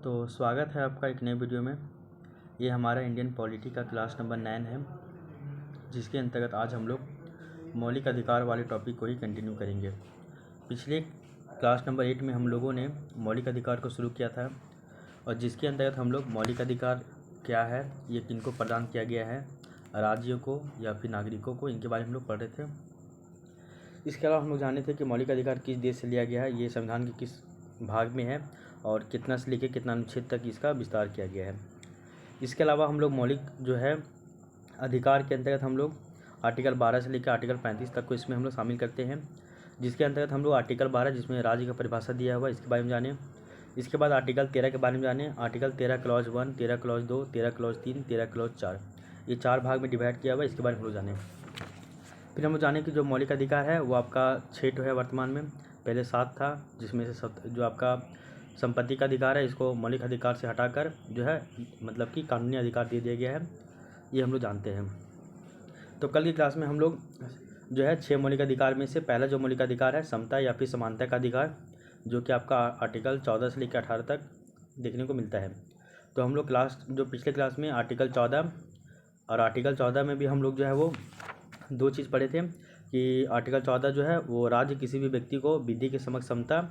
तो स्वागत है आपका एक नए वीडियो में। ये हमारा इंडियन पॉलिटी का क्लास नंबर 9 है, जिसके अंतर्गत आज हम लोग मौलिक अधिकार वाले टॉपिक को ही कंटिन्यू करेंगे। पिछले क्लास नंबर 8 में हम लोगों ने मौलिक अधिकार को शुरू किया था, और जिसके अंतर्गत हम लोग मौलिक अधिकार क्या है, ये किनको प्रदान किया गया है, राज्यों को या फिर नागरिकों को, इनके बारे में हम लोग पढ़ रहे थे। इसके अलावा हम लोग जाने थे कि मौलिक अधिकार किस देश से लिया गया है, ये संविधान के किस भाग में है और कितना से लेकर कितना अनुच्छेद तक इसका विस्तार किया गया है। इसके अलावा हम लोग मौलिक जो है अधिकार के अंतर्गत हम लोग आर्टिकल 12 से लेकर आर्टिकल 35 तक को इसमें हम लोग शामिल करते हैं, जिसके अंतर्गत हम लोग आर्टिकल 12 जिसमें राज्य का परिभाषा दिया हुआ है, इसके बारे में जाने। इसके बाद आर्टिकल 13 के बारे में जाने। Article 13 clause 1, 13 clause 2, 13 clause 3, 13 clause 4, ये 4 भाग में डिवाइड किया हुआ है, इसके बारे में हम लोग जाने। फिर हम लोग जाने कि जो मौलिक अधिकार है वो आपका 6 है वर्तमान में, पहले 7 था, जिसमें से जो आपका संपत्ति का अधिकार है इसको मौलिक अधिकार से हटाकर जो है मतलब कि कानूनी अधिकार दे दिया गया है, ये हम लोग जानते हैं। तो कल की क्लास में हम लोग जो है 6 मौलिक अधिकार में से पहला जो मौलिक अधिकार है समता या फिर समानता का अधिकार, जो कि आपका आर्टिकल 14 से लेकर 18 तक देखने को मिलता है। तो हम लोग जो पिछले क्लास में आर्टिकल 14 और आर्टिकल 14 में भी हम लोग जो है वो 2 चीज़ पढ़े थे कि आर्टिकल 14 जो है वो राज्य किसी भी व्यक्ति को विधि के समक्ष समता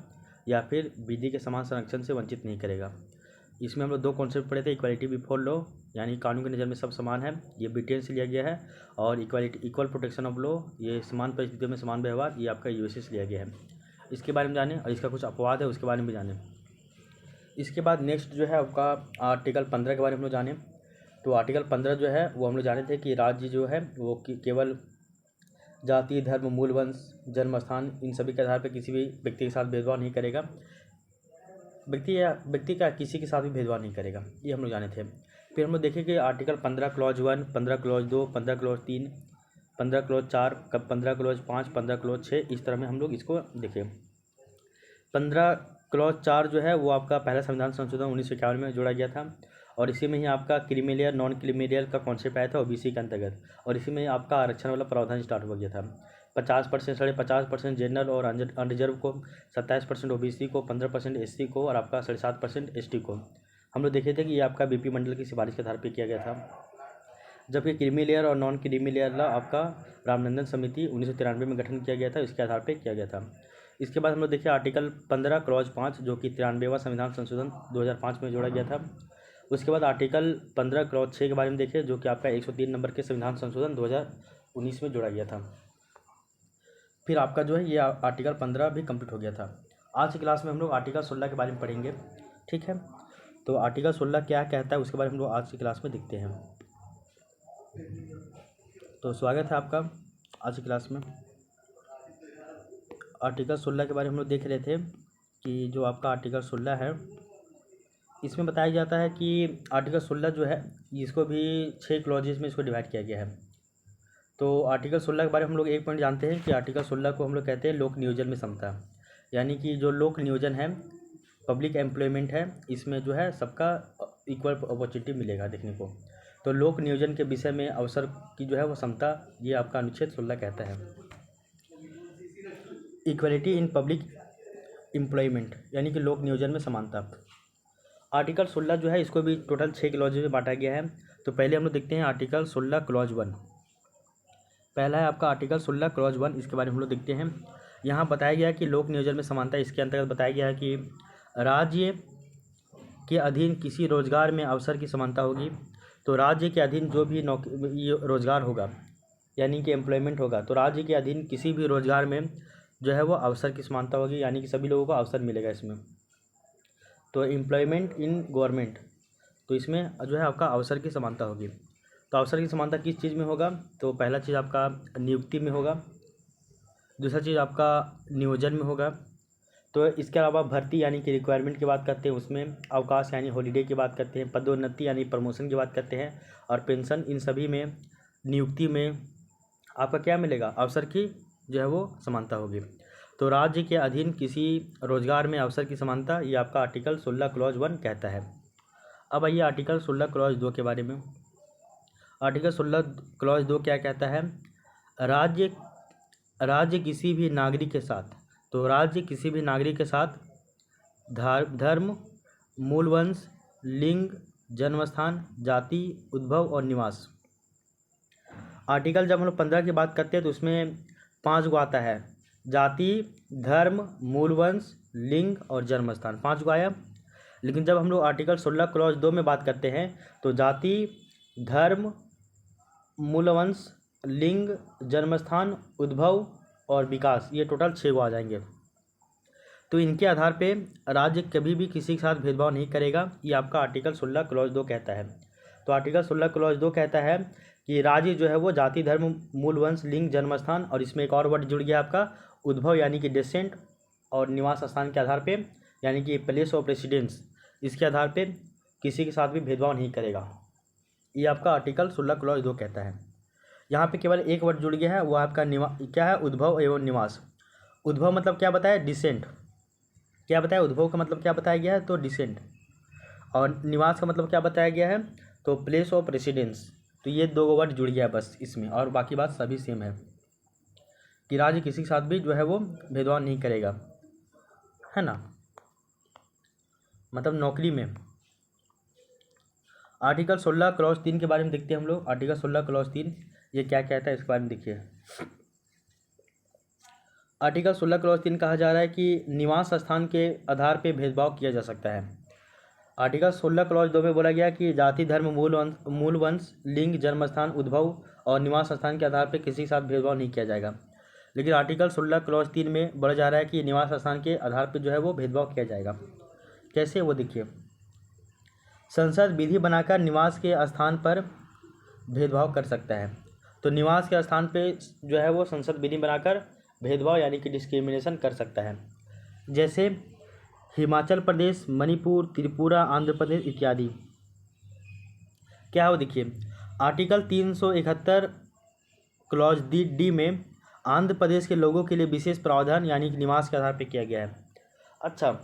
या फिर विधि के समान संरक्षण से वंचित नहीं करेगा। इसमें हम लोग 2 कॉन्सेप्ट पढ़े थे, इक्वालिटी बिफोर लॉ यानी कानून की नज़र में सब समान है, ये ब्रिटेन से लिया गया है, और इक्वल प्रोटेक्शन ऑफ लॉ, ये समान परिस्थितियों में समान व्यवहार, ये आपका यूएसए से लिया गया है। इसके बारे में जाने, और इसका कुछ अपवाद है उसके बारे में भी जाने। इसके बाद नेक्स्ट जो है आपका आर्टिकल 15 के बारे में हम लोग जाने। तो आर्टिकल 15 जो है वो हम लोग जाने थे कि राज्य जो है वो केवल जाति, धर्म, मूल वंश, जन्म स्थान, इन सभी के आधार पर किसी भी व्यक्ति के साथ भेदभाव नहीं करेगा, व्यक्ति का किसी के साथ भी भेदभाव नहीं करेगा, ये हम लोग जाने थे। फिर हम लोग देखें कि article 15 clause 1, 15 clause 2, 15 clause 3, 15 clause 4, 15 clause 5, 15 clause 6, इस तरह में हम लोग इसको देखें। 15 क्लॉज 4 जो है वो आपका पहला संविधान संशोधन 1951 में जोड़ा गया था, और इसी में ही आपका क्रीमिलियर नॉन क्रीमिलियर का कॉन्सेप्ट आया था ओबीसी के अंतर्गत, और इसी में आपका आरक्षण वाला प्रावधान स्टार्ट हो गया था। 50%, 50.5% जनरल और अनरिजर्व को, 27% ओबीसी को, 15% एससी को, और आपका 7.5% एसटी को। हम लोग देखे थे कि ये आपका बीपी मंडल की सिफारिश के आधार पर किया गया था। जबकि क्रीमिलियर और नॉन क्रीमिलियर ला आपका रामनंदन समिति 1993 में गठन किया गया था, इसके आधार पर किया गया था। इसके बाद हम लोग देखिए आर्टिकल 15 क्लॉज 5 जो कि 93वां संविधान संशोधन 2005 में जोड़ा गया था। उसके बाद आर्टिकल 15 क्लॉज 6 के बारे में देखें, जो कि आपका 103 नंबर के संविधान संशोधन 2019 में जोड़ा गया था। फिर आपका जो है ये आर्टिकल 15 भी कंप्लीट हो गया था। आज की क्लास में हम लोग आर्टिकल 16 के बारे में पढ़ेंगे, ठीक है। तो आर्टिकल 16 क्या कहता है उसके बारे में हम लोग आज की क्लास में देखते हैं। तो स्वागत है आपका आज की क्लास में। आर्टिकल 16 के बारे में हम लोग देख रहे थे कि जो आपका आर्टिकल 16 है इसमें बताया जाता है कि आर्टिकल 16 जो है इसको भी 6 क्लॉजेस में इसको डिवाइड किया गया है। तो आर्टिकल 16 के बारे में हम लोग एक पॉइंट जानते हैं कि आर्टिकल 16 को हम लोग कहते हैं लोक नियोजन में समता, यानी कि जो लोक नियोजन है, पब्लिक एम्प्लॉयमेंट है, इसमें जो है सबका इक्वल अपॉर्चुनिटी मिलेगा देखने को। तो लोक नियोजन के विषय में अवसर की जो है वो समता, ये आपका अनुच्छेद 16 कहता है। इक्वलिटी इन पब्लिक एम्प्लॉयमेंट यानी कि लोक नियोजन में समानता। आर्टिकल 16 जो है इसको भी टोटल 6 क्लॉज में बांटा गया है। तो पहले हम लोग देखते हैं आर्टिकल 16 क्लॉज 1। पहला है आपका आर्टिकल 16 क्लॉज 1, इसके बारे में हम लोग देखते हैं। यहाँ बताया गया है कि लोक नियोजन में समानता, इसके अंतर्गत बताया गया है कि राज्य के अधीन किसी रोजगार में अवसर की समानता होगी। तो राज्य के अधीन जो भी रोजगार होगा यानी कि एम्प्लॉयमेंट होगा, तो राज्य के अधीन किसी भी रोजगार में जो है वो अवसर की समानता होगी, यानी कि सभी लोगों को अवसर मिलेगा इसमें। तो एम्प्लॉयमेंट इन गवर्नमेंट, तो इसमें जो है आपका अवसर की समानता होगी। तो अवसर की समानता किस चीज़ में होगा? तो पहला चीज़ आपका नियुक्ति में होगा, दूसरा चीज़ आपका नियोजन में होगा। तो इसके अलावा भर्ती यानी कि रिक्वायरमेंट की बात करते हैं, उसमें अवकाश यानी हॉलीडे की बात करते हैं, पदोन्नति यानी प्रमोशन की बात करते हैं, और पेंशन, इन सभी में नियुक्ति में आपका क्या मिलेगा? अवसर की जो है वो समानता होगी। तो राज्य के अधीन किसी रोजगार में अवसर की समानता, ये आपका आर्टिकल 16 क्लॉज 1 कहता है। अब आइए आर्टिकल 16 क्लॉज 2 के बारे में। आर्टिकल 16 क्लॉज 2 क्या कहता है? राज्य किसी भी नागरिक के साथ, तो राज्य किसी भी नागरिक के साथ धर्म, मूल वंश, लिंग, जन्मस्थान, जाति, उद्भव और निवास। आर्टिकल जब हम लोग 15 की बात करते हैं तो उसमें 5 गो आता है, जाति, धर्म, मूल वंश, लिंग और जन्मस्थान, 5 गो आया। लेकिन जब हम लोग आर्टिकल 16 क्लॉज 2 में बात करते हैं तो जाति, धर्म, मूल वंश, लिंग, जन्मस्थान, उद्भव और विकास, ये टोटल 6 गो आ जाएंगे। तो इनके आधार पे राज्य कभी भी किसी के साथ भेदभाव नहीं करेगा, ये आपका आर्टिकल 16 क्लॉज 2 कहता है। तो आर्टिकल 16 क्लॉज 2 कहता है कि राज्य जो है वो जाति, धर्म, मूल वंश, लिंग, जन्मस्थान और इसमें एक और वर्ड जुड़ गया आपका उद्भव यानी कि डिसेंट और निवास स्थान के आधार पे यानी कि प्लेस ऑफ रेसिडेंस, इसके आधार पे किसी के साथ भी भेदभाव नहीं करेगा। ये आपका आर्टिकल 16 क्लॉज 2 कहता है। यहाँ पे केवल एक वर्ड जुड़ गया है, वो आपका क्या है, उद्भव एवं निवास। उद्भव मतलब क्या बताया, डिसेंट। क्या बताया, उद्भव का मतलब क्या बताया गया है, तो डिसेंट। और निवास का मतलब क्या बताया गया है, तो प्लेस ऑफ रेसिडेंस। तो ये 2 वर्ड जुड़ गया बस इसमें, और बाकी बात सभी सेम है कि राज्य किसी के साथ भी जो है वो भेदभाव नहीं करेगा, है ना। मतलब नौकरी में आर्टिकल 16 क्लॉज 3 के बारे में देखते हैं हम लोग। आर्टिकल 16 क्लॉज 3 ये क्या कहता है इसके बारे में देखिए। आर्टिकल 16 क्लॉज 3 कहा जा रहा है कि निवास स्थान के आधार पर भेदभाव किया जा सकता है। आर्टिकल 16 क्लॉज 2 में बोला गया कि जाति, धर्म, मूल वंश, लिंग, जन्मस्थान, उद्भव और निवास स्थान के आधार पर किसी के साथ भेदभाव नहीं किया जाएगा। लेकिन आर्टिकल 16 क्लॉज 3 में बोला जा रहा है कि निवास स्थान के आधार पर जो है वो भेदभाव किया जाएगा। कैसे, वो देखिए। संसद विधि बनाकर निवास के स्थान पर भेदभाव कर सकता है। तो निवास के स्थान पे जो है वो संसद विधि बनाकर भेदभाव यानी कि डिस्क्रिमिनेशन कर सकता है। जैसे हिमाचल प्रदेश, मणिपुर, त्रिपुरा, आंध्र प्रदेश इत्यादि। क्या हो, देखिए आर्टिकल 371 क्लॉज डी में आंध्र प्रदेश के लोगों के लिए विशेष प्रावधान यानी कि निवास के आधार पर किया गया है। अच्छा,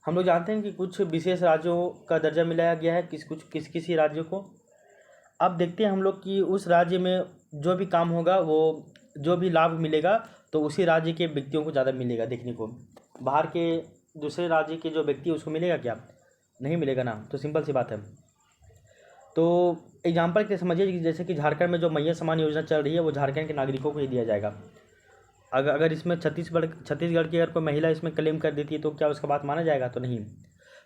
हम लोग जानते हैं कि कुछ विशेष राज्यों का दर्जा मिलाया गया है किसी राज्यों को। अब देखते हैं हम लोग कि उस राज्य में जो भी काम होगा, वो जो भी लाभ मिलेगा तो उसी राज्य के व्यक्तियों को ज़्यादा मिलेगा देखने को। बाहर के दूसरे राज्य के जो व्यक्ति उसको मिलेगा क्या, नहीं मिलेगा ना। तो सिंपल सी बात है। तो एग्जाम्पल के समझिए कि जैसे कि झारखंड में जो मैया समान योजना चल रही है वो झारखंड के नागरिकों को ही दिया जाएगा। अगर इसमें छत्तीसगढ़ की अगर कोई महिला इसमें क्लेम कर देती है तो क्या उसका बात माना जाएगा, तो नहीं।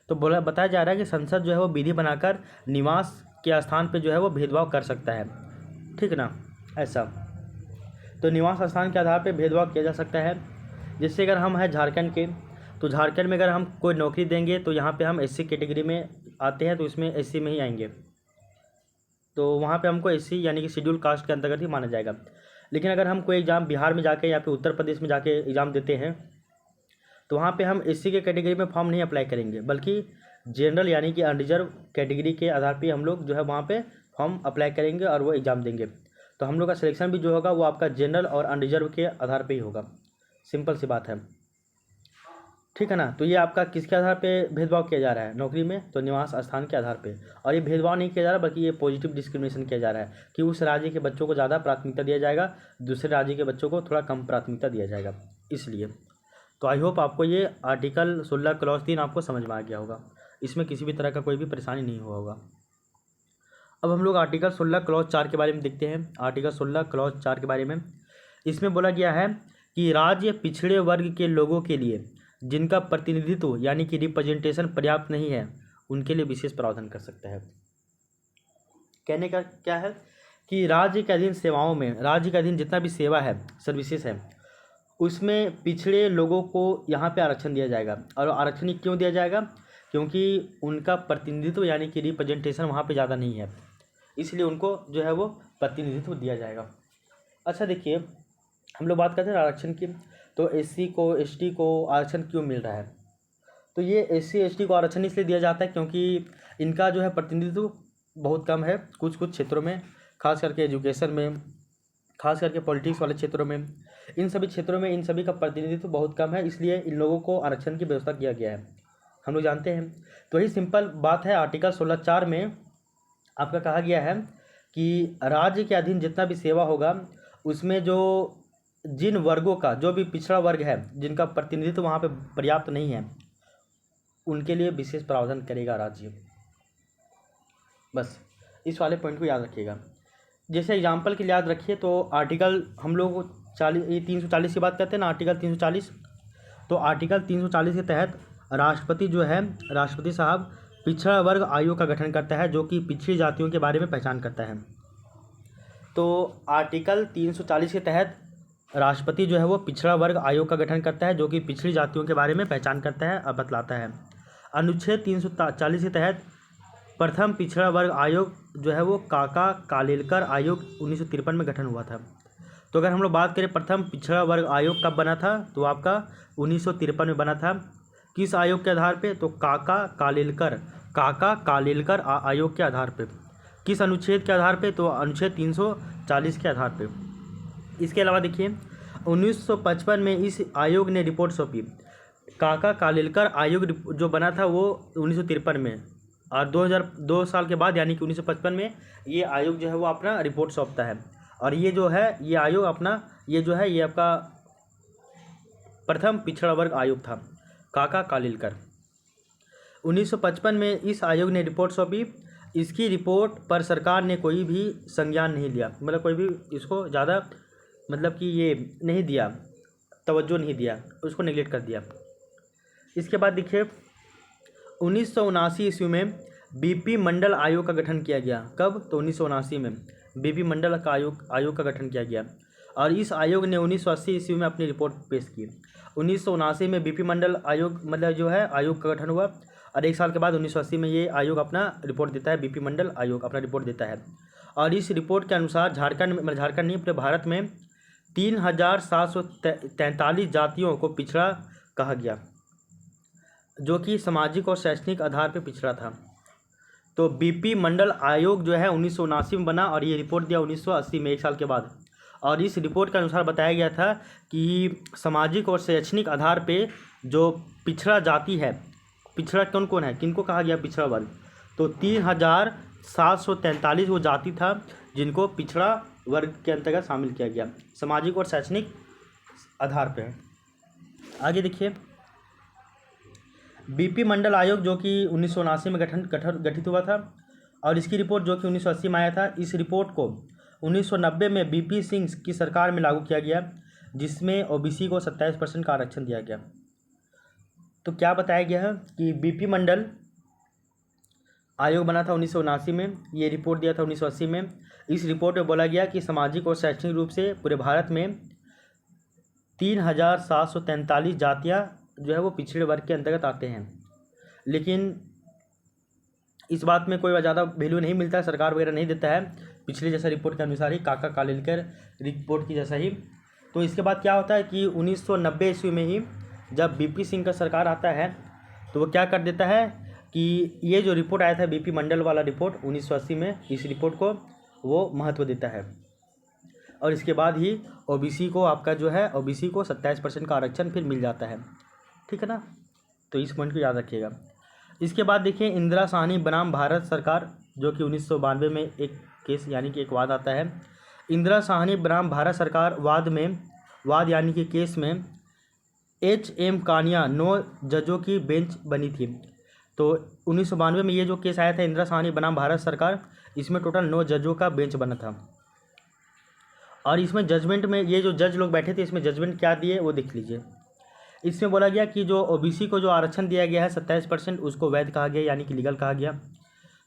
तो बताया जा रहा है कि संसद जो है वो विधि बनाकर निवास के स्थान पे जो है वो भेदभाव कर सकता है, ठीक ना, ऐसा। तो निवास स्थान के आधार पे भेदभाव किया जा सकता है। जैसे अगर हम हैं झारखंड के, तो झारखंड में अगर हम कोई नौकरी देंगे तो यहाँ पे हम एससी कैटेगरी में आते हैं तो इसमें एससी में ही आएंगे, तो वहाँ पे हमको एससी यानी कि शेड्यूल कास्ट के अंतर्गत ही माना जाएगा। लेकिन अगर हम कोई एग्ज़ाम बिहार में जाके या फिर उत्तर प्रदेश में जाके एग्ज़ाम देते हैं तो वहाँ पे हम एससी के कैटेगरी में फॉर्म नहीं अप्लाई करेंगे, बल्कि जनरल यानी कि अनरिजर्व कैटेगरी के आधार पे हम लोग जो है वहाँ पे फॉर्म अप्लाई करेंगे और वो एग्ज़ाम देंगे। तो हम लोग का सिलेक्शन भी जो होगा वो आपका जनरल और अनरिजर्व के आधार पे ही होगा। सिंपल सी बात है, ठीक है ना। तो ये आपका किसके आधार पे भेदभाव किया जा रहा है नौकरी में, तो निवास स्थान के आधार पे। और ये भेदभाव नहीं किया जा रहा बल्कि ये पॉजिटिव डिस्क्रिमिनेशन किया जा रहा है कि उस राज्य के बच्चों को ज़्यादा प्राथमिकता दिया जाएगा, दूसरे राज्य के बच्चों को थोड़ा कम प्राथमिकता दिया जाएगा, इसलिए। तो आई होप आपको ये आर्टिकल 16 क्लॉज 3 आपको समझ में आ गया होगा, इसमें किसी भी तरह का कोई भी परेशानी नहीं हुआ होगा। अब हम लोग आर्टिकल 16 क्लॉज 4 के बारे में देखते हैं। आर्टिकल 16 क्लॉज 4 के बारे में इसमें बोला गया है कि राज्य पिछड़े वर्ग के लोगों के लिए जिनका प्रतिनिधित्व यानी कि रिप्रेजेंटेशन पर्याप्त नहीं है उनके लिए विशेष प्रावधान कर सकता है। कहने का क्या है कि राज्य के अधीन सेवाओं में, राज्य के अधीन जितना भी सेवा है, सर्विसेज है, उसमें पिछड़े लोगों को यहाँ पे आरक्षण दिया जाएगा। और आरक्षण क्यों दिया जाएगा, क्योंकि उनका प्रतिनिधित्व यानी कि रिप्रेजेंटेशन वहाँ पे ज़्यादा नहीं है, इसलिए उनको जो है वो प्रतिनिधित्व दिया जाएगा। अच्छा देखिए, हम लोग बात करते हैं आरक्षण की, तो एससी को, एसटी को आरक्षण क्यों मिल रहा है। तो ये एससी एसटी को आरक्षण इसलिए दिया जाता है क्योंकि इनका जो है प्रतिनिधित्व बहुत कम है कुछ क्षेत्रों में, खास करके एजुकेशन में, खास करके पॉलिटिक्स वाले क्षेत्रों में, इन सभी क्षेत्रों में इन सभी का प्रतिनिधित्व बहुत कम है, इसलिए इन लोगों को आरक्षण की व्यवस्था किया गया है, हम लोग जानते हैं। तो यही सिंपल बात है। आर्टिकल 16(4) में आपका कहा गया है कि राज्य के अधीन जितना भी सेवा होगा उसमें जो जिन वर्गों का, जो भी पिछड़ा वर्ग है जिनका प्रतिनिधित्व वहाँ पे पर्याप्त नहीं है, उनके लिए विशेष प्रावधान करेगा राज्य। बस इस वाले पॉइंट को याद रखिएगा। जैसे एग्जाम्पल के लिए याद रखिए तो आर्टिकल हम लोग 340 की बात करते हैं ना, आर्टिकल 340। तो आर्टिकल 340 के तहत राष्ट्रपति जो है, राष्ट्रपति साहब पिछड़ा वर्ग आयोग का गठन करता है जो कि पिछड़ी जातियों के बारे में पहचान करता है। तो आर्टिकल 340 के तहत राष्ट्रपति जो है वो पिछड़ा वर्ग आयोग का गठन करता है जो कि पिछड़ी जातियों के बारे में पहचान करता है और बतलाता है। अनुच्छेद 340 के तहत प्रथम पिछड़ा वर्ग आयोग जो है वो काका कालेलकर आयोग 1953 में गठन हुआ था। तो अगर हम लोग बात करें प्रथम पिछड़ा वर्ग आयोग कब बना था, तो आपका 1953 में बना था। किस आयोग के आधार पे, तो काका कालेलकर आयोग के आधार पे। किस अनुच्छेद के आधार पे, तो अनुच्छेद 340 के आधार पे। इसके अलावा देखिए 1955 में इस आयोग ने रिपोर्ट सौंपी। काका कालेलकर आयोग जो बना था वो 1953 में, और 2002 साल के बाद यानी कि 1955 में ये आयोग जो है वो अपना रिपोर्ट सौंपता है। और ये जो है ये आयोग अपना ये जो है ये आपका प्रथम पिछड़ा वर्ग आयोग था, काका कालेलकर। 1955 में इस आयोग ने रिपोर्ट सौंपी। इसकी रिपोर्ट पर सरकार ने कोई भी संज्ञान नहीं लिया, मतलब कोई भी इसको ज़्यादा मतलब कि ये नहीं दिया, तवज्जो नहीं दिया, उसको नेगलेक्ट कर दिया। इसके बाद देखिए 1979 ईस्वी में बीपी मंडल आयोग का गठन किया गया। कब, तो 1979 में बीपी मंडल का आयोग का गठन किया गया। और इस आयोग ने 1980 ईस्वी में अपनी रिपोर्ट पेश की। 1979 में बीपी मंडल आयोग मतलब जो है आयोग का गठन हुआ, और एक साल के बाद 1980 में ये आयोग अपना रिपोर्ट देता है, बीपी मंडल आयोग अपना रिपोर्ट देता है। और इस रिपोर्ट के अनुसार झारखंड नहीं पूरे भारत में 3743 जातियों को पिछड़ा कहा गया, जो कि सामाजिक और शैक्षणिक आधार पर पिछड़ा था। तो बीपी मंडल आयोग जो है 1979 में बना और ये रिपोर्ट दिया 1980 में, एक साल के बाद। और इस रिपोर्ट के अनुसार बताया गया था कि सामाजिक और शैक्षणिक आधार पे जो पिछड़ा जाति है, पिछड़ा कौन कौन है, किनको कहा गया पिछड़ा वर्ग, तो 3743 वो जाति था जिनको पिछड़ा वर्ग के अंतर्गत शामिल किया गया, सामाजिक और शैक्षणिक आधार पे। आगे देखिए बीपी मंडल आयोग जो कि 1979 में गठित हुआ था, और इसकी रिपोर्ट जो कि 1980 में आया था। इस रिपोर्ट को 1990 में बीपी सिंह की सरकार में लागू किया गया, जिसमें ओबीसी को 27% का आरक्षण दिया गया। तो क्या बताया गया है कि बीपी मंडल आयोग बना था 1979 में, ये रिपोर्ट दिया था 1980 में। इस रिपोर्ट में बोला गया कि सामाजिक और शैक्षणिक रूप से पूरे भारत में 3743 जातियाँ जो है वो पिछड़े वर्ग के अंतर्गत आते हैं। लेकिन इस बात में कोई ज़्यादा वैल्यू नहीं मिलता है, सरकार वगैरह नहीं देता है, पिछले जैसा रिपोर्ट के अनुसार ही, काका कालेलकर रिपोर्ट की जैसा ही। तो इसके बाद क्या होता है कि 1990 ईस्वी में ही जब बीपी सिंह का सरकार आता है तो वो क्या कर देता है कि ये जो रिपोर्ट आया था बीपी मंडल वाला रिपोर्ट 1980 में, इस रिपोर्ट को वो महत्व देता है। और इसके बाद ही ओबीसी को आपका जो है ओबीसी को 27% का आरक्षण फिर मिल जाता है, ठीक है ना। तो इस पॉइंट को याद रखिएगा। इसके बाद देखिए इंदिरा साहनी बनाम भारत सरकार, जो कि 1992 में एक केस यानी कि एक वाद आता है। इंदिरा साहनी बनाम भारत सरकार वाद यानी कि केस में HM कानिया 9 जजों की बेंच बनी थी। तो 1992 में ये जो केस आया था इंदिरा साहनी बनाम भारत सरकार, इसमें टोटल 9 जजों का बेंच बना था। और इसमें जजमेंट में ये जो जज लोग बैठे थे, इसमें जजमेंट क्या दिए वो देख लीजिए। इसमें बोला गया कि जो ओबीसी को जो आरक्षण दिया गया है 27%, उसको वैध कहा गया यानी कि लीगल कहा गया।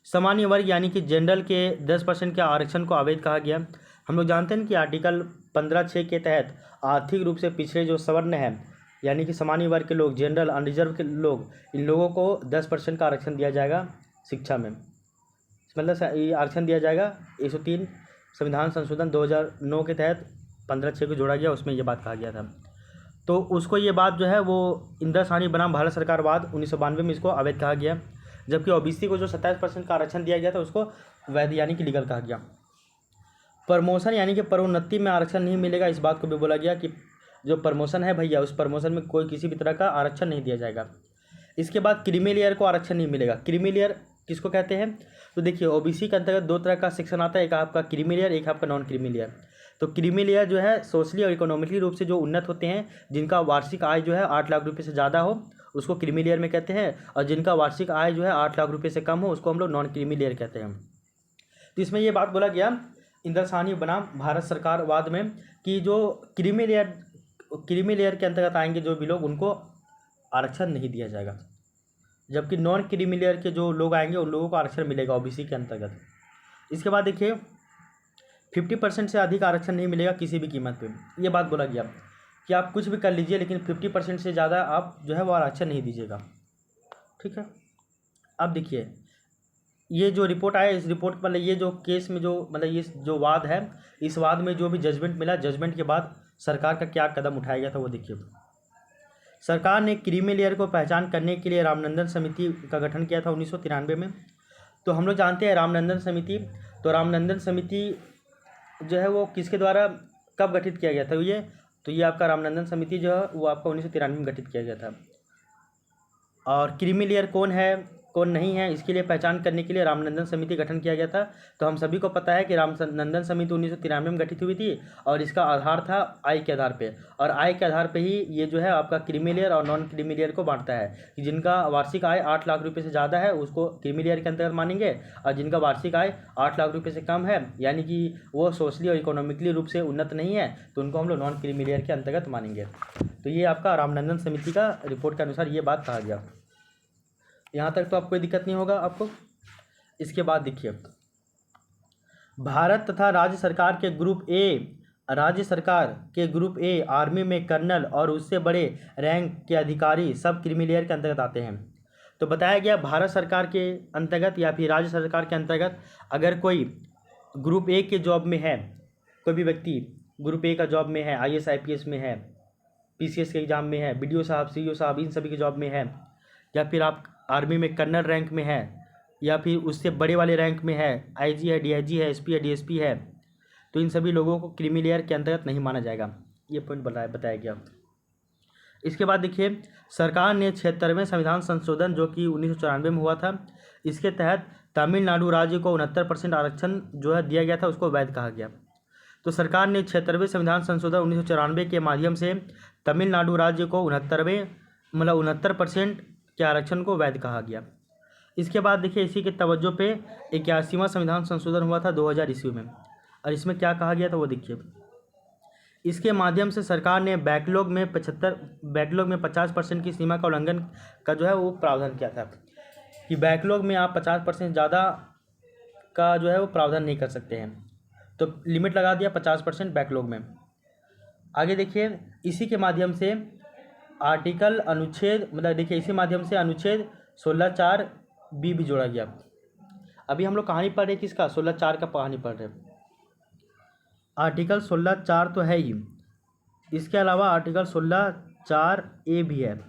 सामान्य वर्ग यानी कि जनरल के 10% के आरक्षण को अवैध कहा गया। हम लोग जानते हैं कि आर्टिकल 15(6) के तहत आर्थिक रूप से पिछड़े जो सवर्ण हैं यानी कि सामान्य वर्ग के लोग, जनरल अनरिजर्व के लोग, इन लोगों को 10% का आरक्षण दिया जाएगा शिक्षा में, मतलब ये आरक्षण दिया जाएगा। 103 संविधान संशोधन 2009 के तहत 15(6) को जोड़ा गया, उसमें ये बात कहा गया था। तो उसको ये बात जो है वो इंदिरा साहनी बनाम भारत सरकार वाद 1992 में इसको अवैध कहा गया, जबकि ओबीसी को जो 27% का आरक्षण दिया गया था उसको वैध यानी कि लीगल कहा गया। प्रमोशन यानी कि पदोन्नति में आरक्षण नहीं मिलेगा, इस बात को भी बोला गया कि जो प्रमोशन है भैया, उस प्रमोशन में कोई किसी भी तरह का आरक्षण नहीं दिया जाएगा। इसके बाद क्रीमी लेयर को आरक्षण नहीं मिलेगा। क्रीमी लेयर किसको कहते हैं, तो देखिए ओबीसी के अंतर्गत 2 तरह का सेक्शन आता है, एक आपका क्रीमी लेयर, एक आपका नॉन क्रीमी लेयर। तो क्रीमी लेयर जो है सोशली और इकोनॉमिकली रूप से जो उन्नत होते हैं, जिनका वार्षिक आय जो है 8 लाख रुपये से ज़्यादा हो, उसको क्रीमी लेयर में कहते हैं, और जिनका वार्षिक आय जो है 8 लाख रुपये से कम हो उसको हम लोग नॉन क्रीमी लेयर कहते हैं। तो इसमें ये बात बोला गया इंद्रसानी बनाम भारत सरकार वाद में कि जो क्रीमी लेयर के अंतर्गत आएंगे जो भी लोग, उनको आरक्षण नहीं दिया जाएगा, जबकि नॉन क्रीमी लेयर के जो लोग आएंगे उन लोगों को आरक्षण मिलेगा ओबीसी के अंतर्गत। इसके बाद देखिए 50% से अधिक आरक्षण नहीं मिलेगा किसी भी कीमत पे। ये बात बोला गया कि आप कुछ भी कर लीजिए लेकिन 50% से ज़्यादा आप जो है वो आरक्षण नहीं दीजिएगा, ठीक है। अब देखिए ये जो रिपोर्ट आया, इस रिपोर्ट मतलब ये जो केस में जो मतलब ये जो वाद है, इस वाद में जो भी जजमेंट मिला, जजमेंट के बाद सरकार का क्या कदम उठाया गया था वो देखिए। सरकार ने क्रीमी लेयर को पहचान करने के लिए रामनंदन समिति का गठन किया था 1993 में। तो हम लोग जानते हैं रामनंदन समिति, तो रामनंदन समिति जो है वो किसके द्वारा कब गठित किया गया था ये आपका रामनंदन समिति जो है वो आपका 1993 में गठित किया गया था। और क्रीमी लेयर कौन है कौन नहीं है इसके लिए पहचान करने के लिए रामनंदन समिति गठन किया गया था। तो हम सभी को पता है कि रामनंदन समिति 1993 में गठित हुई थी और इसका आधार था आय के आधार पे, और आय के आधार पे ही ये जो है आपका क्रीमी लेयर और नॉन क्रीमी लेयर को बांटता है कि जिनका वार्षिक आय 8 लाख रुपये से ज़्यादा है उसको क्रीमी लेयर के अंतर्गत मानेंगे, और जिनका वार्षिक आय 8 लाख रुपये से कम है यानी कि वो सोशली और इकोनॉमिकली रूप से उन्नत नहीं है तो उनको हम लोग नॉन क्रीमी लेयर के अंतर्गत मानेंगे। तो ये आपका रामनंदन समिति का रिपोर्ट के अनुसार ये बात कहा गया। यहाँ तक तो आपको कोई दिक्कत नहीं होगा आपको। इसके बाद देखिए भारत तथा राज्य सरकार के ग्रुप ए आर्मी में कर्नल और उससे बड़े रैंक के अधिकारी सब क्रीमी लेयर के अंतर्गत आते हैं। तो बताया गया भारत सरकार के अंतर्गत या फिर राज्य सरकार के अंतर्गत अगर कोई ग्रुप ए के जॉब में है, कोई भी व्यक्ति ग्रुप ए का जॉब में है, IAS IPS में है, PCS के एग्ज़ाम में है, BDO साहब CO साहब इन सभी के जॉब में है, या फिर आप आर्मी में कर्नल रैंक में है या फिर उससे बड़े वाले रैंक में है, IG है, DIG है, SP है, DSP है, तो इन सभी लोगों को क्रीमी लेयर के अंतर्गत नहीं माना जाएगा। ये पॉइंट बताया गया। इसके बाद देखिए सरकार ने 76वें संविधान संशोधन जो कि 1994 में हुआ था, इसके तहत तमिलनाडु राज्य को 69% आरक्षण जो है दिया गया था, उसको वैध कहा गया। तो सरकार ने 76वें संविधान संशोधन 1994 के माध्यम से तमिलनाडु राज्य को 69% के आरक्षण को वैध कहा गया। इसके बाद देखिए इसी के तवज्जो पे 81वां संविधान संशोधन हुआ था 2000 ईस्वी में, और इसमें क्या कहा गया था वो देखिए। इसके माध्यम से सरकार ने बैकलॉग में 50% की सीमा का उल्लंघन का जो है वो प्रावधान किया था कि बैकलॉग में आप 50% ज़्यादा का जो है वो प्रावधान नहीं कर सकते हैं, तो लिमिट लगा दिया 50% बैकलॉग में। आगे देखिए इसी के माध्यम से इसी माध्यम से अनुच्छेद 16(4)B भी जोड़ा गया। अभी हम लोग कहानी पढ़ रहे किसका 16(4) का कहानी पढ़ रहे। आर्टिकल 16(4) तो है ही, इसके अलावा आर्टिकल 16(4)A भी है,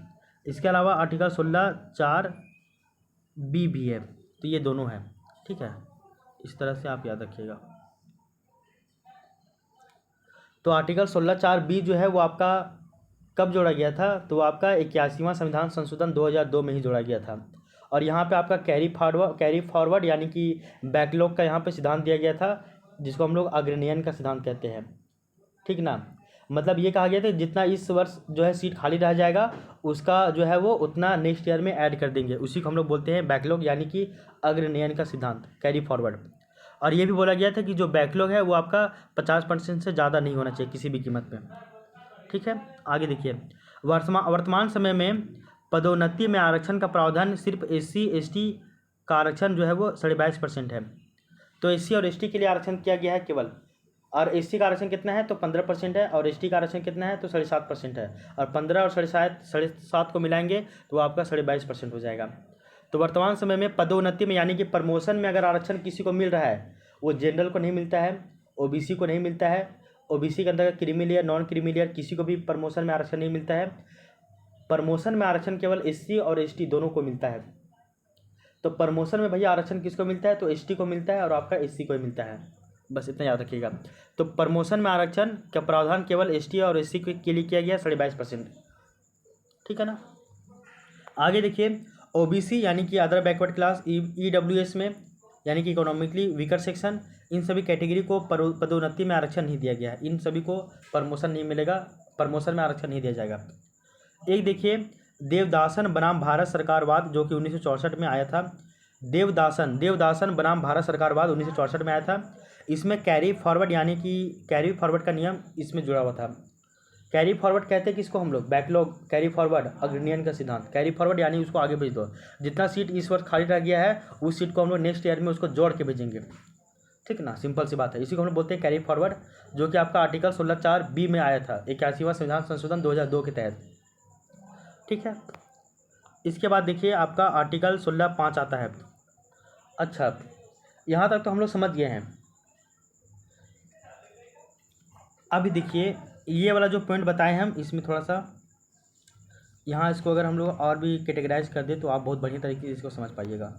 इसके अलावा आर्टिकल 16(4)B भी है, तो ये दोनों है, ठीक है। इस तरह से आप याद रखिएगा। तो आर्टिकल 16(4)B जो है वो आपका कब जोड़ा गया था, तो आपका 81वां संविधान संशोधन 2002 में ही जोड़ा गया था। और यहाँ पे आपका कैरी फॉरवर्ड यानी कि बैकलॉग का यहाँ पे सिद्धांत दिया गया था, जिसको हम लोग अग्रनयन का सिद्धांत कहते हैं, ठीक ना। मतलब ये कहा गया था जितना इस वर्ष जो है सीट खाली रह जाएगा उसका जो है वो उतना नेक्स्ट ईयर में ऐड कर देंगे, उसी को हम लोग बोलते हैं बैकलॉग यानी कि अग्रनयन का सिद्धांत, कैरी फॉरवर्ड। और ये भी बोला गया था कि जो बैकलॉग है वो आपका 50% से ज़्यादा नहीं होना चाहिए किसी भी कीमत पे, ठीक है। आगे देखिए वर्तमान समय में पदोन्नति में आरक्षण का प्रावधान सिर्फ SC ST का आरक्षण जो है वो 22.5% है। तो SC और ST के लिए आरक्षण किया गया है केवल, और SC का आरक्षण कितना है तो 15% है, और ST का आरक्षण कितना है तो 7.5% है, और 15 और 7.5 को मिलाएंगे तो आपका 22.5% हो जाएगा। तो वर्तमान समय में पदोन्नति में यानी कि प्रमोशन में अगर आरक्षण किसी को मिल रहा है, वो जनरल को नहीं मिलता है, OBC को नहीं मिलता है, OBC के अंतर्गत creamy layer non creamy layer किसी को भी प्रमोशन में आरक्षण नहीं मिलता है। प्रमोशन में आरक्षण केवल SC और ST दोनों को मिलता है। तो प्रमोशन में भैया आरक्षण किसको मिलता है तो ST को मिलता है और आपका SC को मिलता है, बस इतना याद रखिएगा। तो प्रमोशन में आरक्षण का प्रावधान केवल ST और SC के लिए किया गया 22%, ठीक है ना। आगे देखिए OBC यानी कि अदर बैकवर्ड क्लास, EWS में यानी कि इकोनॉमिकली वीकर सेक्शन, इन सभी कैटेगरी को पदोन्नति में आरक्षण नहीं दिया गया है, इन सभी को प्रमोशन नहीं मिलेगा, प्रमोशन में आरक्षण नहीं दिया जाएगा। एक देखिए देवदासन बनाम भारत सरकारवाद जो कि 1964 में आया था। देवदासन बनाम भारत सरकारवाद 1964 में आया था। इसमें कैरी फॉरवर्ड यानी कि कैरी फॉरवर्ड का नियम इसमें जुड़ा हुआ था। कैरी फॉरवर्ड कहते हैं किसको हम लोग, बैकलॉग कैरी फॉरवर्ड, अग्रनियन का सिद्धांत। कैरी फॉरवर्ड यानी उसको आगे भेज दो, जितना सीट इस वर्ष खाली रह गया है उस सीट को हम लोग नेक्स्ट ईयर में उसको जोड़ के भेजेंगे, ठीक ना, सिंपल सी बात है। इसी को हम लोग बोलते हैं कैरी फॉरवर्ड, जो कि आपका आर्टिकल 16(4)B में आया था 81वां संविधान संशोधन 2002 के तहत, ठीक है। इसके बाद देखिए आपका आर्टिकल 16(5) आता है। अच्छा, यहाँ तक तो हम लोग समझ गए हैं। अभी देखिए ये वाला जो पॉइंट बताए हम, इसमें थोड़ा सा यहाँ इसको अगर हम लोग और भी कैटेगराइज कर दें तो आप बहुत बढ़िया तरीके से इसको समझ पाइएगा।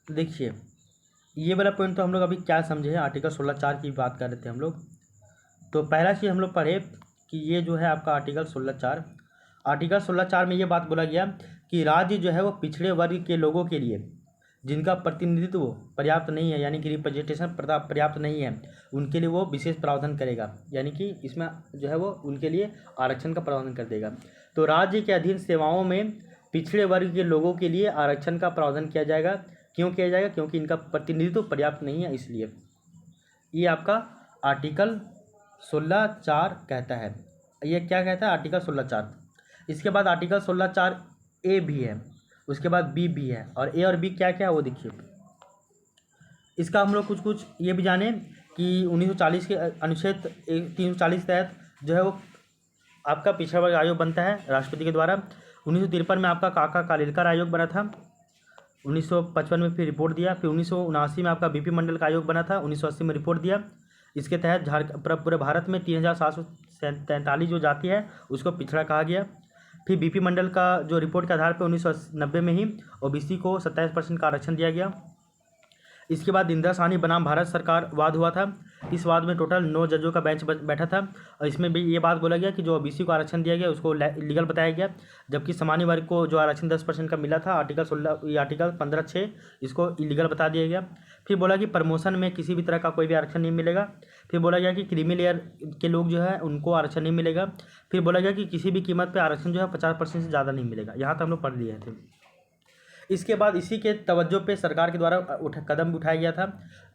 देखिए ये वाला पॉइंट तो हम लोग अभी क्या समझे हैं, आर्टिकल 16(4) की बात कर रहे थे हम लोग। तो पहला चीज़ हम लोग पढ़े कि ये जो है आपका आर्टिकल 16(4) में ये बात बोला गया कि राज्य जो है वो पिछड़े वर्ग के लोगों के लिए जिनका प्रतिनिधित्व पर्याप्त नहीं है, यानी कि रिप्रेजेंटेशन पर्याप्त नहीं है, उनके लिए वो विशेष प्रावधान करेगा, यानी कि इसमें जो है वो उनके लिए आरक्षण का प्रावधान कर देगा। तो राज्य के अधीन सेवाओं में पिछड़े वर्ग के लोगों के लिए आरक्षण का प्रावधान किया जाएगा। क्यों किया जाएगा? क्योंकि इनका प्रतिनिधित्व पर्याप्त नहीं है, इसलिए ये आपका आर्टिकल 16(4) कहता है। ये क्या कहता है? आर्टिकल 16(4). इसके बाद आर्टिकल 16(4)A भी है, उसके बाद B भी है, और A और B क्या क्या है वो देखिए। इसका हम लोग कुछ ये भी जाने कि 1940 के अनुच्छेद 340 तहत जो है वो आपका पिछड़ा वर्ग आयोग बनता है राष्ट्रपति के द्वारा। 1953 में आपका काका कालेलकर आयोग बना था, 1955 में फिर रिपोर्ट दिया। फिर 1979 में आपका BP मंडल का आयोग बना था, 1980 में रिपोर्ट दिया। इसके तहत पूरे भारत में 3743 जो जाति है उसको पिछड़ा कहा गया। फिर BP मंडल का जो रिपोर्ट के आधार पर 1990 में ही OBC को 27% का आरक्षण दिया गया। इसके बाद इंदिरा साहनी बनाम भारत सरकार वाद हुआ था। इस वाद में टोटल 9 जजों का बेंच बैठा था, और इसमें भी ये बात बोला गया कि जो OBC को आरक्षण दिया गया उसको लीगल बताया गया, जबकि सामान्य वर्ग को जो आरक्षण 10% का मिला था आर्टिकल 15(6) इसको इलीगल बता दिया गया। फिर बोला कि प्रमोशन में किसी भी तरह का कोई भी आरक्षण नहीं मिलेगा। फिर बोला गया कि क्रीमी लेयर के लोग जो है उनको आरक्षण नहीं मिलेगा। फिर बोला गया कि किसी भी कीमत पर आरक्षण जो है 50% से ज़्यादा नहीं मिलेगा। यहाँ तक हम लोग पढ़ लिए थे। इसके बाद इसी के तवज्जो पे सरकार के द्वारा कदम उठाया गया था।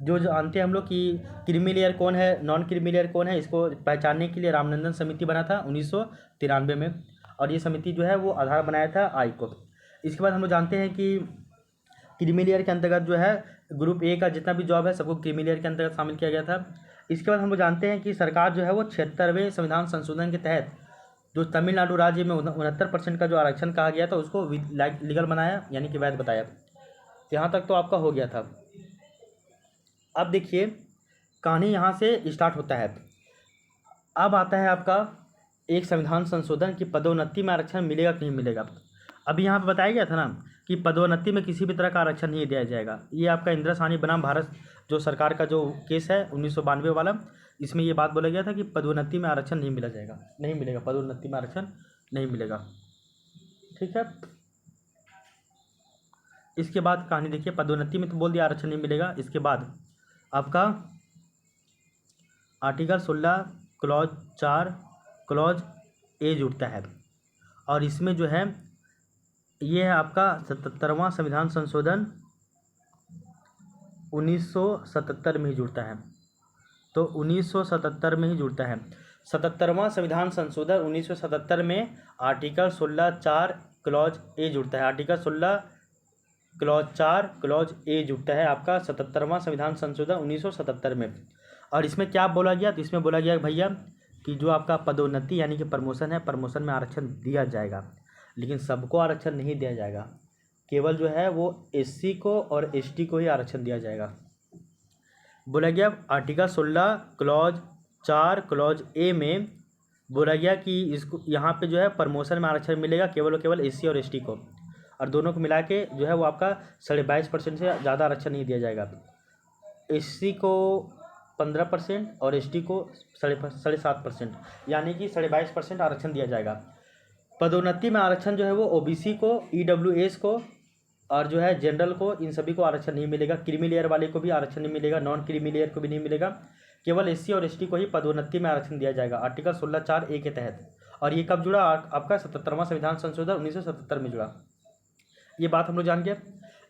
जो जानते हैं हम लोग कि क्रीमी लेयर कौन है, नॉन क्रीमी लेयर कौन है, इसको पहचानने के लिए रामनंदन समिति बना था 1993 में, और ये समिति जो है वो आधार बनाया था आई को। इसके बाद हम लोग जानते हैं कि क्रीमी लेयर के अंतर्गत जो है ग्रुप A का जितना भी जॉब है सबको क्रीमी लेयर के अंतर्गत शामिल किया गया था। इसके बाद हम लोग जानते हैं कि सरकार जो है वो 76वें संविधान संशोधन के तहत जो तमिलनाडु राज्य में 69% का जो आरक्षण कहा गया था उसको लीगल बनाया, यानी कि वैध बताया। तो यहाँ तक तो आपका हो गया था। अब देखिए कहानी यहाँ से स्टार्ट होता है। अब आता है आपका एक संविधान संशोधन की पदोन्नति में आरक्षण मिलेगा कि नहीं मिलेगा। अभी यहाँ पर बताया गया था ना कि पदोन्नति में किसी भी तरह का आरक्षण नहीं दिया जाएगा। ये आपका इंदिरा साहनी बनाम भारत जो सरकार का जो केस है 1992 वाला, इसमें ये बात बोला गया था कि पदोन्नति में आरक्षण नहीं मिलेगा, पदोन्नति में आरक्षण नहीं मिलेगा, ठीक है। इसके बाद कहानी देखिए, पदोन्नति में तो बोल दिया आरक्षण नहीं मिलेगा। इसके बाद आपका आर्टिकल 16 क्लॉज 4 क्लॉज A जुड़ता है, और इसमें जो है ये है आपका 77वां संविधान संशोधन 1977 में ही जुड़ता है। तो 1977 में ही जुड़ता है। 77वां संविधान संशोधन 1977 में आर्टिकल 16(4) क्लॉज A जुड़ता है। आर्टिकल 16 क्लॉज 4 क्लॉज A जुड़ता है आपका 77वां संविधान संशोधन 1977 में। और इसमें क्या बोला गया? तो इसमें बोला गया भैया कि जो आपका पदोन्नति यानी कि प्रमोशन है, प्रमोशन में आरक्षण दिया जाएगा, लेकिन सबको आरक्षण नहीं दिया जाएगा। केवल जो है वो SC को और ST को ही आरक्षण दिया जाएगा। बोला गया आर्टिकल 16 क्लॉज 4 क्लॉज A में बोला गया कि इसको यहाँ पे जो है प्रमोशन में आरक्षण मिलेगा केवल और केवल SC और ST को, और दोनों को मिला के जो है वो आपका 22.5% से ज़्यादा आरक्षण नहीं दिया जाएगा। SC को 15% और ST को 7.5%, यानी कि 22.5% आरक्षण दिया जाएगा। पदोन्नति में आरक्षण जो है वो OBC को, EWS को और जो है जनरल को, इन सभी को आरक्षण नहीं मिलेगा। क्रीमी लेयर वाले को भी आरक्षण नहीं मिलेगा, नॉन क्रीमी लेयर को भी नहीं मिलेगा। केवल SC और ST को ही पदोन्नति में आरक्षण दिया जाएगा आर्टिकल 16(4)A के तहत। और ये कब जुड़ा? आपका 77वां संविधान संशोधन 1977 में जुड़ा। ये बात हम लोग जान गए।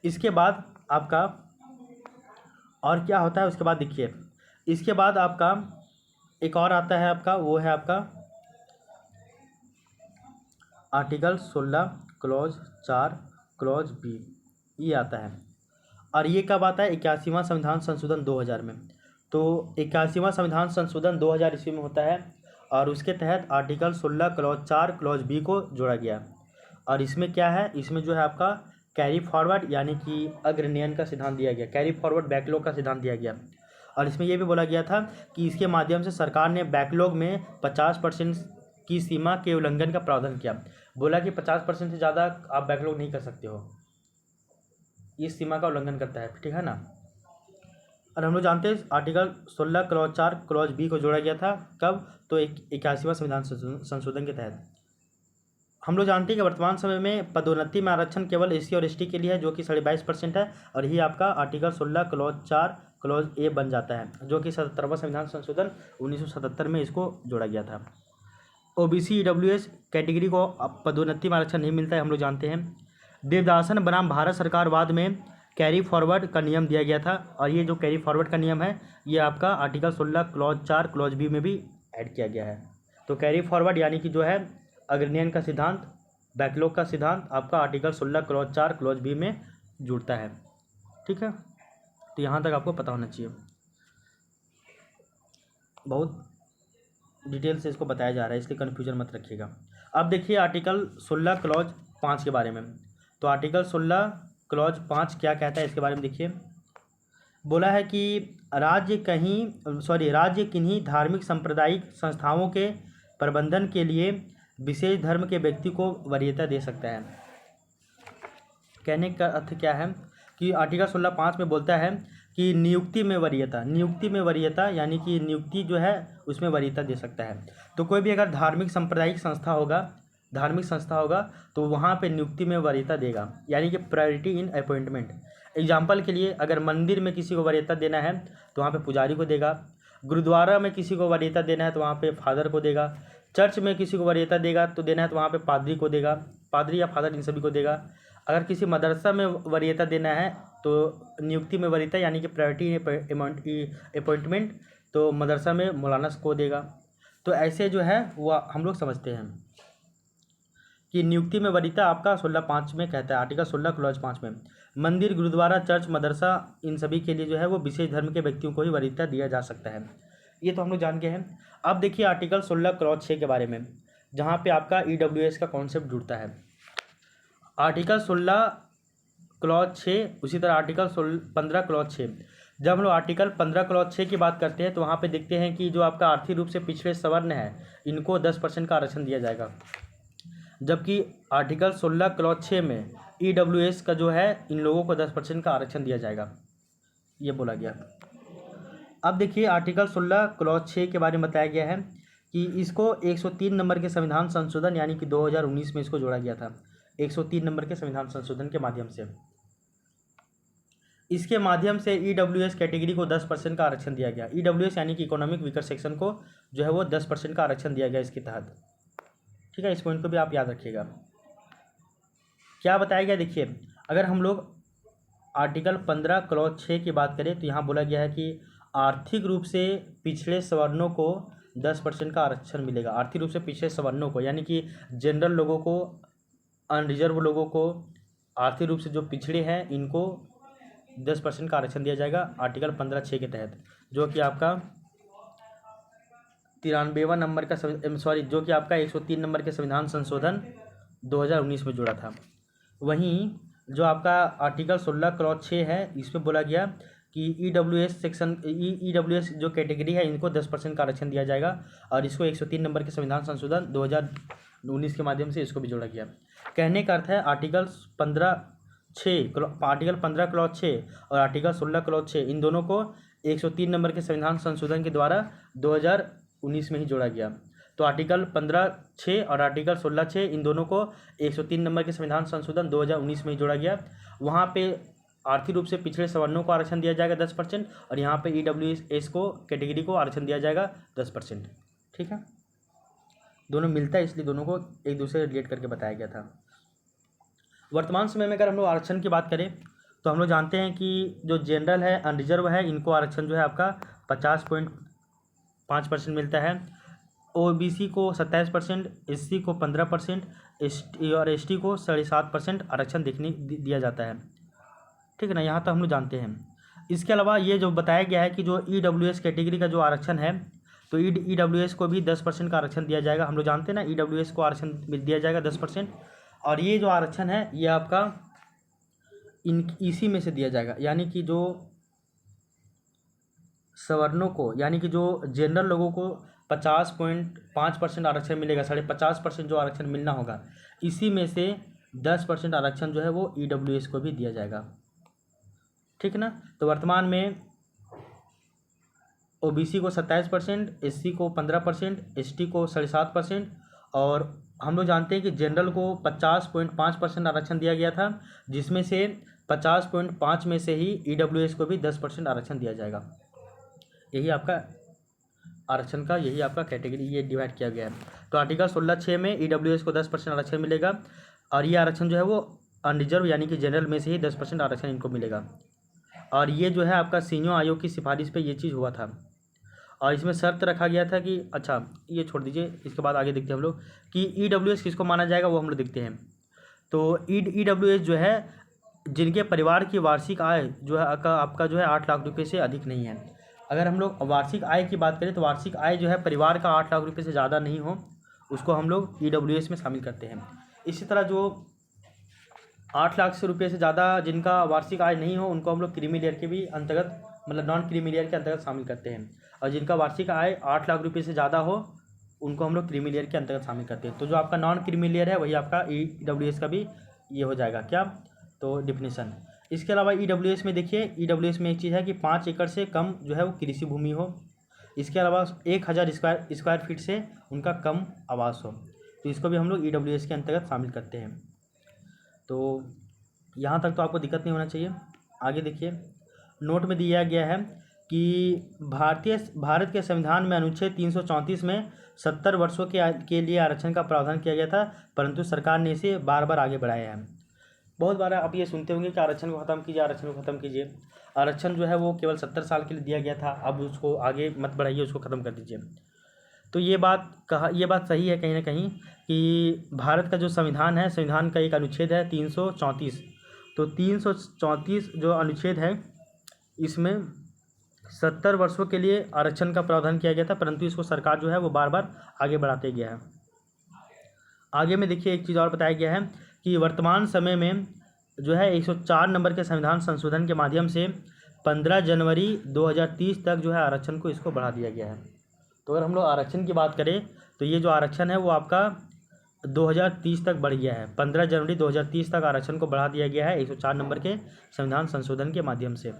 इसके बाद आपका और क्या होता है उसके बाद देखिए, इसके बाद आपका एक और आता है आपका, वो है आपका आर्टिकल 16 क्लॉज 4 क्लॉज बी, ये आता है। और ये कब आता है? 81वां संविधान संशोधन 2000 में। तो 81वां संविधान संशोधन 2000 ईस्वी में होता है और उसके तहत आर्टिकल 16 क्लॉज 4 क्लॉज बी को जोड़ा गया। और इसमें क्या है? इसमें जो है आपका कैरी फॉरवर्ड यानी कि अग्रनयन का सिद्धांत दिया गया, कैरी फॉरवर्ड बैकलॉग का सिद्धांत दिया गया। और इसमें यह भी बोला गया था कि इसके माध्यम से सरकार ने बैकलॉग में 50% की सीमा के उल्लंघन का प्रावधान किया। बोला कि 50% से ज़्यादा आप बैकलॉग नहीं कर सकते हो, इस सीमा का उल्लंघन करता है, ठीक है ना। और हम लोग जानते हैं आर्टिकल 16 क्लॉज 4 क्लॉज बी को जोड़ा गया था कब? तो 81वां संविधान संशोधन के तहत। हम लोग जानते हैं कि वर्तमान समय में पदोन्नति में आरक्षण केवल एससी और एसटी के लिए है, जो कि 22.5% है। और ये आपका आर्टिकल 16 क्लॉज 4 क्लॉज ए बन जाता है, जो कि 77वां संविधान संशोधन 1977 में इसको जोड़ा गया था। ओबीसी ईडब्ल्यूएस कैटेगरी को पदोन्नति में आरक्षण नहीं मिलता है, हम लोग जानते हैं। देवदासन बनाम भारत सरकार वाद में कैरी फॉरवर्ड का नियम दिया गया था। और ये जो कैरी फॉरवर्ड का नियम है ये आपका आर्टिकल 16 क्लॉज 4 क्लॉज बी में भी ऐड किया गया है। तो कैरी फॉरवर्ड यानी कि जो है अग्रनयन का सिद्धांत, बैकलॉग का सिद्धांत आपका आर्टिकल 16 क्लॉज 4 क्लॉज बी में जुड़ता है, ठीक है। तो यहाँ तक आपको पता होना चाहिए, बहुत डिटेल से इसको बताया जा रहा है, इसलिए कन्फ्यूजन मत रखिएगा। अब देखिए आर्टिकल 16 क्लॉज 5 के बारे में। तो आर्टिकल 16 क्लॉज 5 क्या कहता है इसके बारे में देखिए। बोला है कि राज्य किन्हीं धार्मिक सांप्रदायिक संस्थाओं के प्रबंधन के लिए विशेष धर्म के व्यक्ति को वरीयता दे सकता है। कहने का अर्थ क्या है कि आर्टिकल 16(5) में बोलता है कि नियुक्ति में वरीयता यानी कि नियुक्ति जो है उसमें वरीयता दे सकता है। तो कोई भी अगर धार्मिक सांप्रदायिक संस्था होगा तो वहाँ पे नियुक्ति में वरीयता देगा, यानी कि प्रायोरिटी इन अपॉइंटमेंट। एग्जाम्पल के लिए अगर मंदिर में किसी को वरीयता देना है तो वहाँ पे पुजारी को देगा, गुरुद्वारा में किसी को वरीयता देना है तो वहाँ पे फादर को देगा, चर्च में किसी को वरीयता देगा तो देना है तो वहाँ पे पादरी को देगा, पादरी या फादर इन सभी को देगा। अगर किसी मदरसा में वरीयता देना है तो नियुक्ति में वरीयता यानी कि प्रायोरिटी अपॉइंटमेंट तो मदरसा में मौलाना को देगा। तो ऐसे जो है वो हम लोग समझते हैं कि नियुक्ति में वरीयता आपका 16(5) में कहता है, आर्टिकल 16 क्लॉज 5 में। मंदिर, गुरुद्वारा, चर्च, मदरसा इन सभी के लिए जो है वो विशेष धर्म के व्यक्तियों को ही वरीयता दिया जा सकता है। ये तो हम लोग जान गए हैं। अब देखिए आर्टिकल 16 क्लॉज 6 के बारे में, जहाँ पे आपका ईडब्ल्यूएस का कॉन्सेप्ट जुड़ता है। आर्टिकल 16 क्लॉज 6, उसी तरह आर्टिकल 15 क्लॉज 6। जब हम लोग आर्टिकल 15 क्लॉज 6 की बात करते हैं तो वहाँ पे देखते हैं कि जो आपका आर्थिक रूप से पिछड़े सवर्ण है इनको 10% का आरक्षण दिया जाएगा, जबकि आर्टिकल 16 क्लॉज 6 में ईडब्ल्यूएस का जो है इन लोगों को 10% का आरक्षण दिया जाएगा, ये बोला गया। अब देखिए आर्टिकल 16 क्लॉज 6 के बारे में बताया गया है कि इसको 103 नंबर के संविधान संशोधन यानी कि 2019 में इसको जोड़ा गया था, 103 नंबर के संविधान संशोधन के माध्यम से। इसके माध्यम से ईडब्ल्यूएस कैटेगरी को 10% का आरक्षण दिया गया। ईडब्ल्यूएस यानी कि इकोनॉमिक वीकर सेक्शन को जो है वो 10% का आरक्षण दिया गया इसके तहत, ठीक है। इस पॉइंट को भी आप याद रखिएगा। क्या बताया गया देखिए, अगर हम लोग आर्टिकल 15 क्लॉज 6 की बात करें तो यहाँ बोला गया है कि आर्थिक रूप से पिछड़े सवर्णों को 10% का आरक्षण मिलेगा। आर्थिक रूप से पिछड़े सवर्णों को यानी कि जनरल लोगों को, अनरिजर्व लोगों को, आर्थिक रूप से जो पिछड़े हैं इनको 10% का आरक्षण दिया जाएगा आर्टिकल 15(6) के तहत, जो कि आपका 93वां नंबर का जो कि आपका 103 नंबर के संविधान संशोधन 2019 में जुड़ा था। वहीं जो आपका आर्टिकल 16 क्लॉज 6 है इसमें बोला गया कि ईडब्ल्यूएस जो कैटेगरी है इनको 10% का आरक्षण दिया जाएगा और इसको 103 नंबर के संविधान संशोधन 2019 के माध्यम से इसको भी जोड़ा गया। कहने का अर्थ है आर्टिकल 15 क्लॉज 6 और आर्टिकल 16 क्लॉज 6 इन दोनों को 103 नंबर के संविधान संशोधन के द्वारा 2019 में ही जोड़ा गया। तो आर्टिकल 15(6) और आर्टिकल 16(6) इन दोनों को 103 नंबर के संविधान संशोधन 2019 में ही जोड़ा गया। वहाँ पे आर्थिक रूप से पिछड़े सवर्णों को आरक्षण दिया जाएगा 10% और यहाँ पे ईडब्ल्यूएस को कैटेगरी को आरक्षण दिया जाएगा 10%, ठीक है। दोनों मिलता है, इसलिए दोनों को एक दूसरे से रिलेट करके बताया गया था। वर्तमान समय में अगर हम लोग आरक्षण की बात करें तो हम लोग जानते हैं कि जो जनरल है, अनरिजर्व है, इनको आरक्षण जो है आपका 50.5% मिलता है। ओबीसी को 27%, एससी को 15%, एसटी को 7.5% आरक्षण दिया जाता है। ठीक है ना, यहाँ तक हम लोग जानते हैं। इसके अलावा ये जो बताया गया है कि जो ईडब्ल्यूएस कैटेगरी का जो आरक्षण है, तो ईडब्ल्यूएस को भी 10% का आरक्षण दिया जाएगा। हम लोग जानते हैं ना, ईडब्ल्यूएस को आरक्षण दिया जाएगा 10%। और ये जो आरक्षण है ये आपका इसी में से दिया जाएगा, यानी कि जो सवर्णों को, यानी कि जो जनरल लोगों को 50.5% आरक्षण मिलेगा, 50.5% जो आरक्षण मिलना होगा, इसी में से 10% आरक्षण जो है वो ईडब्ल्यूएस को भी दिया जाएगा। ठीक है ना। तो वर्तमान में ओबीसी को 27%, एससी को 15%, एसटी को 7.5%, और हम लोग जानते हैं कि जनरल को 50.5% आरक्षण दिया गया था, जिसमें से 50.5 में से ही ईडब्ल्यूएस को भी 10% आरक्षण दिया जाएगा। यही आपका आरक्षण का, यही आपका कैटेगरी ये डिवाइड किया गया है। तो आर्टिकल 16(6) में ईडब्ल्यूएस को 10% आरक्षण मिलेगा, और ये आरक्षण जो है वो अनरिजर्व यानी कि जनरल में से ही 10% आरक्षण इनको मिलेगा। और ये जो है आपका सीनियर आयोग की सिफारिश पे ये चीज़ हुआ था, और इसमें शर्त रखा गया था कि अच्छा ये छोड़ दीजिए, इसके बाद आगे देखते हैं हम लोग कि ईडब्ल्यूएस किसको माना जाएगा, वो हम लोग देखते हैं। तो ईडब्ल्यूएस जो है जिनके परिवार की वार्षिक आय जो है आपका जो है 8 लाख रुपये से अधिक नहीं है। अगर हम लोग वार्षिक आय की बात करें तो वार्षिक आय जो है परिवार का 8 लाख रुपये से ज़्यादा नहीं हो, उसको हम लोग ईडब्ल्यूएस में शामिल करते हैं। इसी तरह जो 8 लाख से रुपये से ज़्यादा जिनका वार्षिक आय नहीं हो, उनको हम लोग क्रीमी लेयर के भी अंतर्गत, मतलब नॉन क्रीमी लेयर के अंतर्गत शामिल करते हैं। और जिनका वार्षिक आय 8 लाख रुपये से ज़्यादा हो, उनको हम लोग क्रीमी लेयर के अंतर्गत शामिल करते हैं। तो जो आपका नॉन क्रीमी लेयर है वही आपका ईडब्ल्यूएस का भी ये हो जाएगा क्या, तो डिफिनीसन। इसके अलावा ईडब्ल्यूएस में देखिए, ईडब्ल्यूएस में एक चीज़ है कि 5 एकड़ से कम जो है वो कृषि भूमि हो। इसके अलावा 1000 स्क्वायर फीट से उनका कम आवास हो, तो इसको भी हम लोग ईडब्ल्यूएस के अंतर्गत शामिल करते हैं। तो यहाँ तक तो आपको दिक्कत नहीं होना चाहिए। आगे देखिए, नोट में दिया गया है कि भारत के संविधान में अनुच्छेद 334 में 70 वर्षों के लिए आरक्षण का प्रावधान किया गया था, परंतु सरकार ने इसे बार बार आगे बढ़ाया है। बहुत बार आप ये सुनते होंगे कि आरक्षण को ख़त्म कीजिए, आरक्षण को ख़त्म कीजिए। आरक्षण जो है वो केवल 70 साल के लिए दिया गया था, अब उसको आगे मत बढ़ाइए, उसको ख़त्म कर दीजिए। तो ये बात सही है कहीं ना कहीं कि भारत का जो संविधान है, संविधान का एक अनुच्छेद है 334। तो 334 जो अनुच्छेद है इसमें 70 वर्षों के लिए आरक्षण का प्रावधान किया गया था, परंतु इसको सरकार जो है वो बार बार आगे बढ़ाते गया है। आगे में देखिए एक चीज़ और बताया गया है कि वर्तमान समय में जो है 104 नंबर के संविधान संशोधन के माध्यम से 15 जनवरी 2030 तक जो है आरक्षण को इसको बढ़ा दिया गया है। तो अगर हम लोग आरक्षण की बात करें तो ये जो आरक्षण है वो आपका 2030 तक बढ़ गया है। 15 जनवरी 2030 तक आरक्षण को बढ़ा दिया गया है 104 नंबर के संविधान संशोधन के माध्यम से।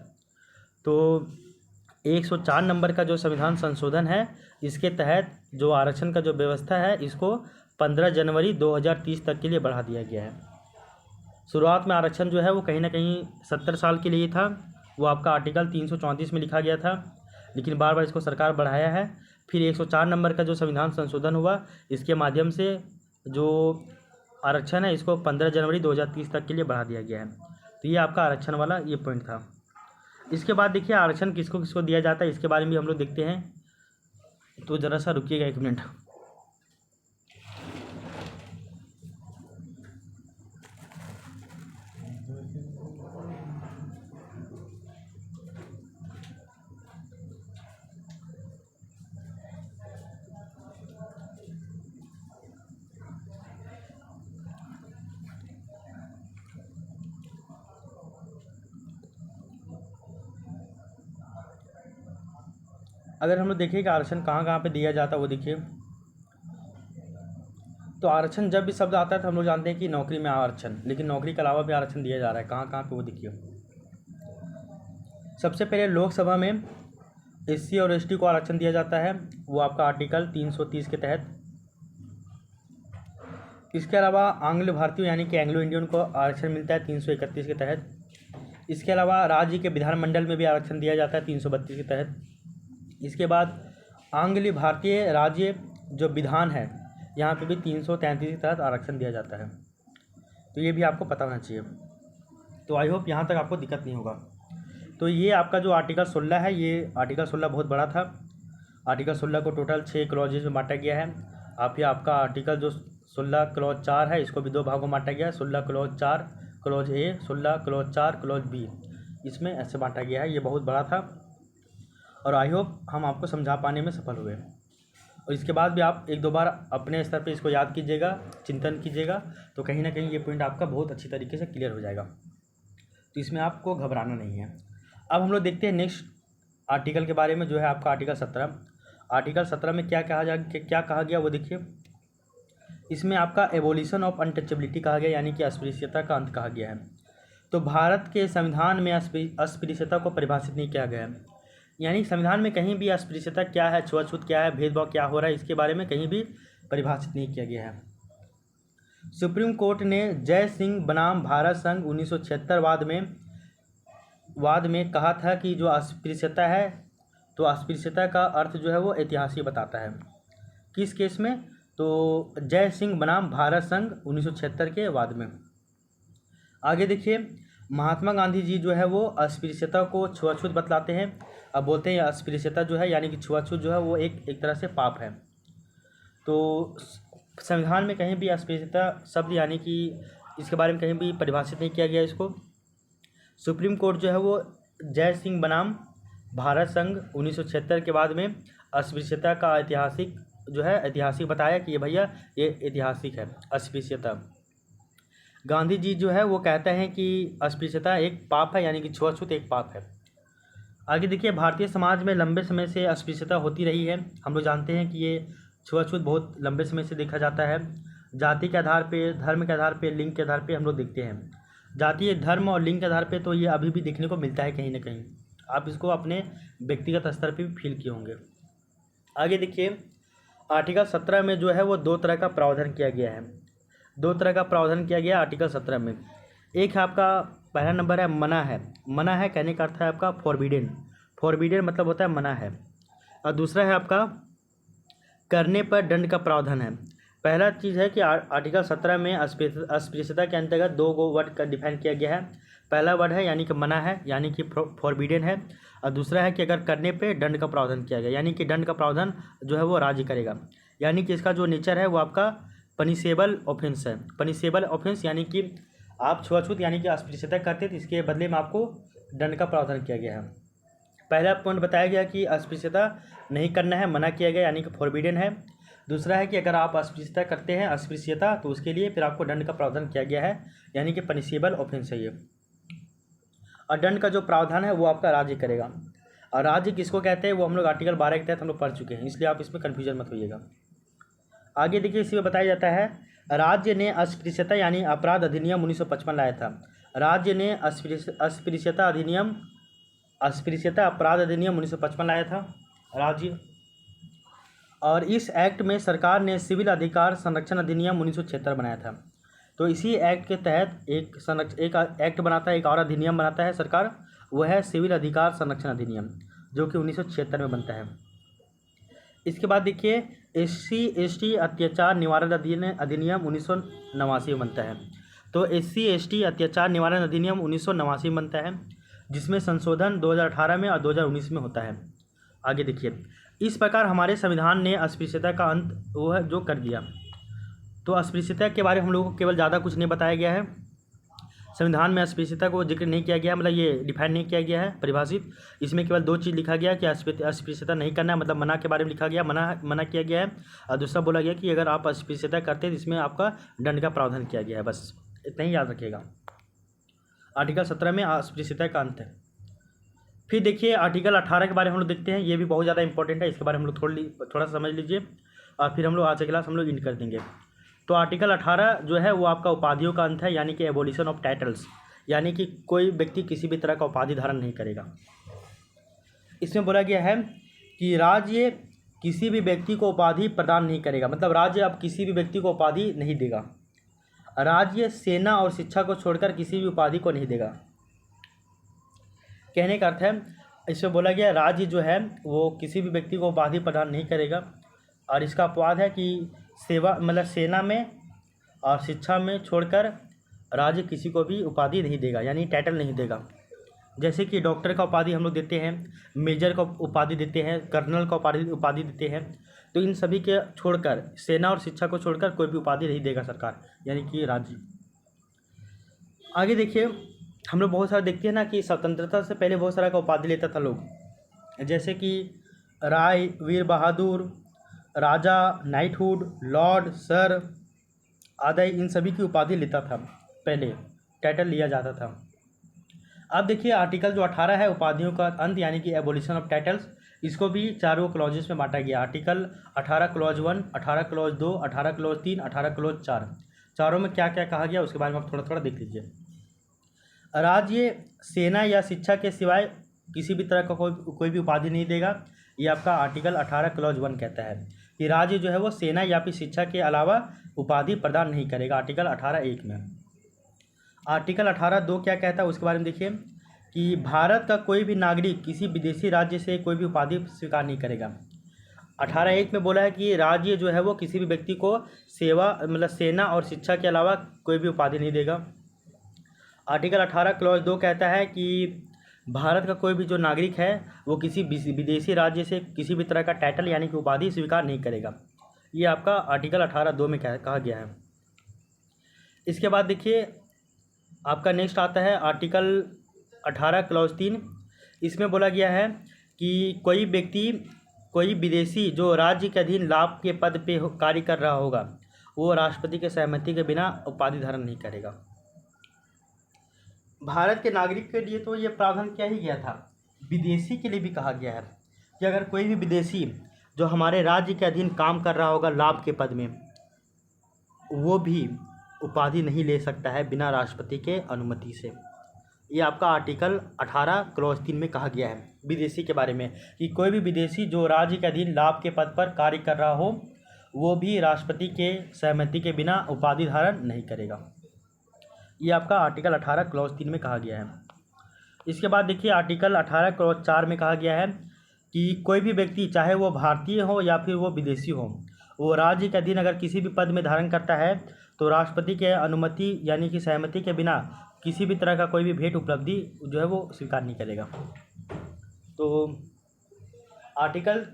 तो 104 नंबर का जो संविधान संशोधन है, इसके तहत जो आरक्षण का जो व्यवस्था है इसको 15 जनवरी 2030 तक के लिए बढ़ा दिया गया है। शुरुआत में आरक्षण जो है वो कहीं ना कहीं 70 साल के लिए था, वो आपका आर्टिकल 334 में लिखा गया था, लेकिन बार बार इसको सरकार बढ़ाया है। फिर 104 नंबर का जो संविधान संशोधन हुआ, इसके माध्यम से जो आरक्षण है इसको 15 जनवरी 2030 तक के लिए बढ़ा दिया गया है। तो ये आपका आरक्षण वाला ये पॉइंट था। इसके बाद देखिए आरक्षण किसको किसको दिया जाता है, इसके बारे में भी हम लोग देखते हैं। तो ज़रा सा रुकिएगा 1 मिनट। अगर हम लोग देखिए कि आरक्षण कहाँ कहाँ पे दिया जाता है वो देखिए, तो आरक्षण जब भी शब्द आता है तो हम लोग जानते हैं कि नौकरी में आरक्षण, लेकिन नौकरी के अलावा भी आरक्षण दिया जा रहा है। कहाँ कहाँ पे वो देखिए, सबसे पहले लोकसभा में एससी और एसटी को आरक्षण दिया जाता है, वो आपका आर्टिकल 330 के तहत। इसके अलावा आंग्ल भारतीय यानी कि एंग्लो इंडियन को आरक्षण मिलता है 331 के तहत। इसके अलावा राज्य के विधानमंडल में भी आरक्षण दिया जाता है 332 के तहत। इसके बाद आंग्ल भारतीय राज्य जो विधान है, यहाँ पे भी 333 के तहत आरक्षण दिया जाता है। तो ये भी आपको पता होना चाहिए। तो आई होप यहाँ तक आपको दिक्कत नहीं होगा। तो ये आपका जो आर्टिकल 16 है, ये आर्टिकल 16 बहुत बड़ा था। आर्टिकल 16 को टोटल 6 क्लॉजेज में बांटा गया है। आप ये आपका आर्टिकल जो 16 क्लॉज 4 है, इसको भी 2 भागों में बांटा गया है। 16 clause 4 clause A, 16 clause 4 clause B, इसमें ऐसे बांटा गया है। ये बहुत बड़ा था और आई होप हम आपको समझा पाने में सफल हुए। और इसके बाद भी आप 1-2 बार अपने स्तर पे इसको याद कीजिएगा, चिंतन कीजिएगा, तो कहीं ना कहीं ये पॉइंट आपका बहुत अच्छी तरीके से क्लियर हो जाएगा। तो इसमें आपको घबराना नहीं है। अब हम लोग देखते हैं नेक्स्ट आर्टिकल के बारे में, जो है आपका आर्टिकल 17। आर्टिकल 17 में क्या कहा गया वो देखिए। इसमें आपका एबोलिशन ऑफ अनटचेबिलिटी कहा गया, यानी कि अस्पृश्यता का अंत कहा गया है। तो भारत के संविधान में अस्पृश्यता को परिभाषित नहीं किया गया है, यानी संविधान में कहीं भी अस्पृश्यता क्या है, छुआछूत क्या है, भेदभाव क्या हो रहा है, इसके बारे में कहीं भी परिभाषित नहीं किया गया है। सुप्रीम कोर्ट ने जय सिंह बनाम भारत संघ 1976 वाद में कहा था कि जो अस्पृश्यता है, तो अस्पृश्यता का अर्थ जो है वो ऐतिहासिक बताता है। किस केस में? तो जय सिंह बनाम भारत संघ 1976 के वाद में। आगे देखिए, महात्मा गांधी जी जो है वो अस्पृश्यता को छुआछूत बतलाते हैं। अब बोलते हैं अस्पृश्यता जो है, यानी कि छुआछूत जो है वो एक तरह से पाप है। तो संविधान में कहीं भी अस्पृश्यता शब्द, यानी कि इसके बारे में कहीं भी परिभाषित नहीं किया गया इसको। सुप्रीम कोर्ट जो है वो जय सिंह बनाम भारत संघ 1976 के बाद में अस्पृश्यता का ऐतिहासिक बताया कि ये भैया ये ऐतिहासिक है अस्पृश्यता। गांधी जी जो है वो कहते हैं कि अस्पृश्यता एक पाप है, यानी कि छुआछूत एक पाप है। आगे देखिए, भारतीय समाज में लंबे समय से अस्पृश्यता होती रही है। हम लोग जानते हैं कि ये छुआछूत बहुत लंबे समय से देखा जाता है। जाति के आधार पे, धर्म के आधार पे, लिंग के आधार पे हम लोग देखते हैं। जातीय, धर्म और लिंग के आधार पे तो ये अभी भी देखने को मिलता है कहीं ना कहीं। आप इसको अपने व्यक्तिगत स्तर पे भी फील किए होंगे। आगे देखिए, आर्टिकल 17 में जो है वो 2 तरह का प्रावधान किया गया है। 2 तरह का प्रावधान किया गया आर्टिकल 17 में। एक है आपका, पहला नंबर है मना है। मना है कहने का अर्थ है आपका फॉरबिडेन। फॉरबिडेन मतलब होता है मना है। और दूसरा है आपका करने पर दंड का प्रावधान है। पहला चीज़ है कि आर्टिकल 17 में अस्पृश्यता के अंतर्गत 2 वर्ड का डिफाइन किया गया है। पहला वर्ड है यानी कि मना है, यानी कि फॉरबिडेन है। और दूसरा है कि अगर करने पे दंड का प्रावधान किया गया, यानी कि दंड का प्रावधान जो है वो राज्य करेगा। यानी कि इसका जो नेचर है वो आपका पनिशेबल ऑफेंस है। पनिशेबल ऑफेंस यानी कि आप छुआछूत यानी कि अस्पृश्यता करते तो इसके बदले में आपको दंड का प्रावधान किया गया है। पहला पॉइंट बताया गया कि अस्पृश्यता नहीं करना है, मना किया गया यानी कि फॉरबिडेन है। दूसरा है कि अगर आप अस्पृश्यता करते हैं, अस्पृश्यता, तो उसके लिए फिर आपको दंड का प्रावधान किया गया है, यानी कि पनिशेबल ऑफेंस है ये। और दंड का जो प्रावधान है वो आपका राज्य करेगा। और राज्य किसको कहते हैं वो हम लोग आर्टिकल 12 के तहत हम लोग पढ़ चुके हैं, इसलिए आप इसमें कन्फ्यूजन मत होइएगा। आगे देखिए, इसी में बताया जाता है राज्य ने अस्पृश्यता यानी अपराध अधिनियम 1955 लाया था। राज्य ने अस्पृश्यता अपराध अधिनियम 1955 लाया था राज्य। और इस एक्ट में सरकार ने सिविल अधिकार संरक्षण अधिनियम 1976 बनाया था। तो इसी एक्ट के तहत एक एक्ट बनाता है, एक और अधिनियम बनाता है सरकार, वह है सिविल अधिकार संरक्षण अधिनियम, जो कि 1976 में बनता है। इसके बाद देखिए, SC/ST अत्याचार निवारण अधिनियम 1989 में बनता है। तो SC/ST अत्याचार निवारण अधिनियम 1989 में बनता है, जिसमें संशोधन 2018 में और 2019 में होता है। आगे देखिए, इस प्रकार हमारे संविधान ने अस्पृश्यता का अंत वो है जो कर दिया। तो अस्पृश्यता के बारे में हम लोगों को केवल ज़्यादा कुछ नहीं बताया गया है। संविधान में अस्पृश्यता को जिक्र नहीं किया गया, मतलब ये डिफाइन नहीं किया गया है, परिभाषित। इसमें केवल 2 चीज़ लिखा गया कि अस्पृश्यता नहीं करना है, मतलब मना के बारे में लिखा गया, मना किया गया है। और दूसरा बोला गया कि अगर आप अस्पृश्यता करते हैं तो इसमें आपका दंड का प्रावधान किया गया है। बस इतना ही याद रखिएगा। आर्टिकल 17 में अस्पृश्यता का अंत है। फिर देखिए, आर्टिकल 18 के बारे में हम लोग देखते हैं। ये भी बहुत ज़्यादा इंपॉर्टेंट है, इसके बारे में हम लोग थोड़ा सा समझ लीजिए और फिर हम लोग आज की क्लास हम लोग इंड कर देंगे। तो आर्टिकल 18 जो है वो आपका उपाधियों का अंत है, यानी कि एबोलिशन ऑफ टाइटल्स, यानी कि कोई व्यक्ति किसी भी तरह का उपाधि धारण नहीं करेगा। इसमें बोला गया है कि राज्य किसी भी व्यक्ति को उपाधि प्रदान नहीं करेगा, मतलब राज्य अब किसी भी व्यक्ति को उपाधि नहीं देगा। राज्य सेना और शिक्षा को छोड़कर किसी भी उपाधि को नहीं देगा। कहने का अर्थ है, इसमें बोला गया राज्य जो है वो किसी भी व्यक्ति को उपाधि प्रदान नहीं करेगा। और इसका अपवाद है कि सेवा मतलब सेना में और शिक्षा में छोड़कर राज्य किसी को भी उपाधि नहीं देगा, यानी टाइटल नहीं देगा। जैसे कि डॉक्टर का उपाधि हम लोग देते हैं, मेजर का उपाधि देते हैं, कर्नल का उपाधि देते हैं, तो इन सभी के छोड़कर सेना और शिक्षा को छोड़कर कोई भी उपाधि नहीं देगा सरकार, यानी कि राज्य। आगे देखिए, हम लोग बहुत सारे देखते हैं ना कि स्वतंत्रता से पहले बहुत सारा का उपाधि लेता था लोग, जैसे कि राय, वीर बहादुर, राजा, नाइटहुड, लॉर्ड, सर आदि, इन सभी की उपाधि लेता था, पहले टाइटल लिया जाता था। अब देखिए आर्टिकल जो 18 है, उपाधियों का अंत यानी कि एबोलिशन ऑफ टाइटल्स, इसको भी चारों क्लॉजेस में बांटा गया। Article 18 clause 1, 18 clause 2, 18 clause 3, 18 clause 4, चारों में क्या क्या कहा गया उसके बारे में आप थोड़ा थोड़ा देख लीजिए। राज्य सेना या शिक्षा के सिवाय किसी भी तरह का कोई भी उपाधि नहीं देगा, ये आपका आर्टिकल 18 क्लॉज 1 कहता है कि राज्य जो है वो सेना या फिर शिक्षा के अलावा उपाधि प्रदान नहीं करेगा, आर्टिकल 18(1) में। आर्टिकल 18(2) क्या कहता है उसके बारे में देखिए कि भारत का कोई भी नागरिक किसी विदेशी राज्य से कोई भी उपाधि स्वीकार नहीं करेगा। 18(1) में बोला है कि राज्य जो है वो किसी भी व्यक्ति को सेवा मतलब सेना और शिक्षा के अलावा कोई भी उपाधि नहीं देगा। आर्टिकल 18 क्लॉज 2 कहता है कि भारत का कोई भी जो नागरिक है वो किसी विदेशी राज्य से किसी भी तरह का टाइटल यानी कि उपाधि स्वीकार नहीं करेगा, ये आपका आर्टिकल 18(2) में कहा गया है। इसके बाद देखिए आपका नेक्स्ट आता है आर्टिकल 18 क्लॉज 3, इसमें बोला गया है कि कोई व्यक्ति कोई विदेशी जो राज्य के अधीन लाभ के पद पे कार्य कर रहा होगा वो राष्ट्रपति के सहमति के बिना उपाधि धारण नहीं करेगा। भारत के नागरिक के लिए तो ये प्रावधान किया ही गया था, विदेशी के लिए भी कहा गया है कि अगर कोई भी विदेशी जो हमारे राज्य के अधीन काम कर रहा होगा लाभ के पद में, वो भी उपाधि नहीं ले सकता है बिना राष्ट्रपति के अनुमति से। ये आपका आर्टिकल 18 क्लॉज 3 में कहा गया है विदेशी के बारे में कि कोई भी विदेशी जो राज्य के अधीन लाभ के पद पर कार्य कर रहा हो वो भी राष्ट्रपति के सहमति के बिना उपाधि धारण नहीं करेगा। ये आपका आर्टिकल 18 क्लॉज 3 में कहा गया है। इसके बाद देखिए आर्टिकल 18 क्लॉज 4 में कहा गया है कि कोई भी व्यक्ति चाहे वो भारतीय हो या फिर वो विदेशी हो, वो राज्य के अधीन अगर किसी भी पद में धारण करता है तो राष्ट्रपति के अनुमति यानी कि सहमति के बिना किसी भी तरह का कोई भी भेंट उपलब्धि जो है वो स्वीकार नहीं करेगा। तो आर्टिकल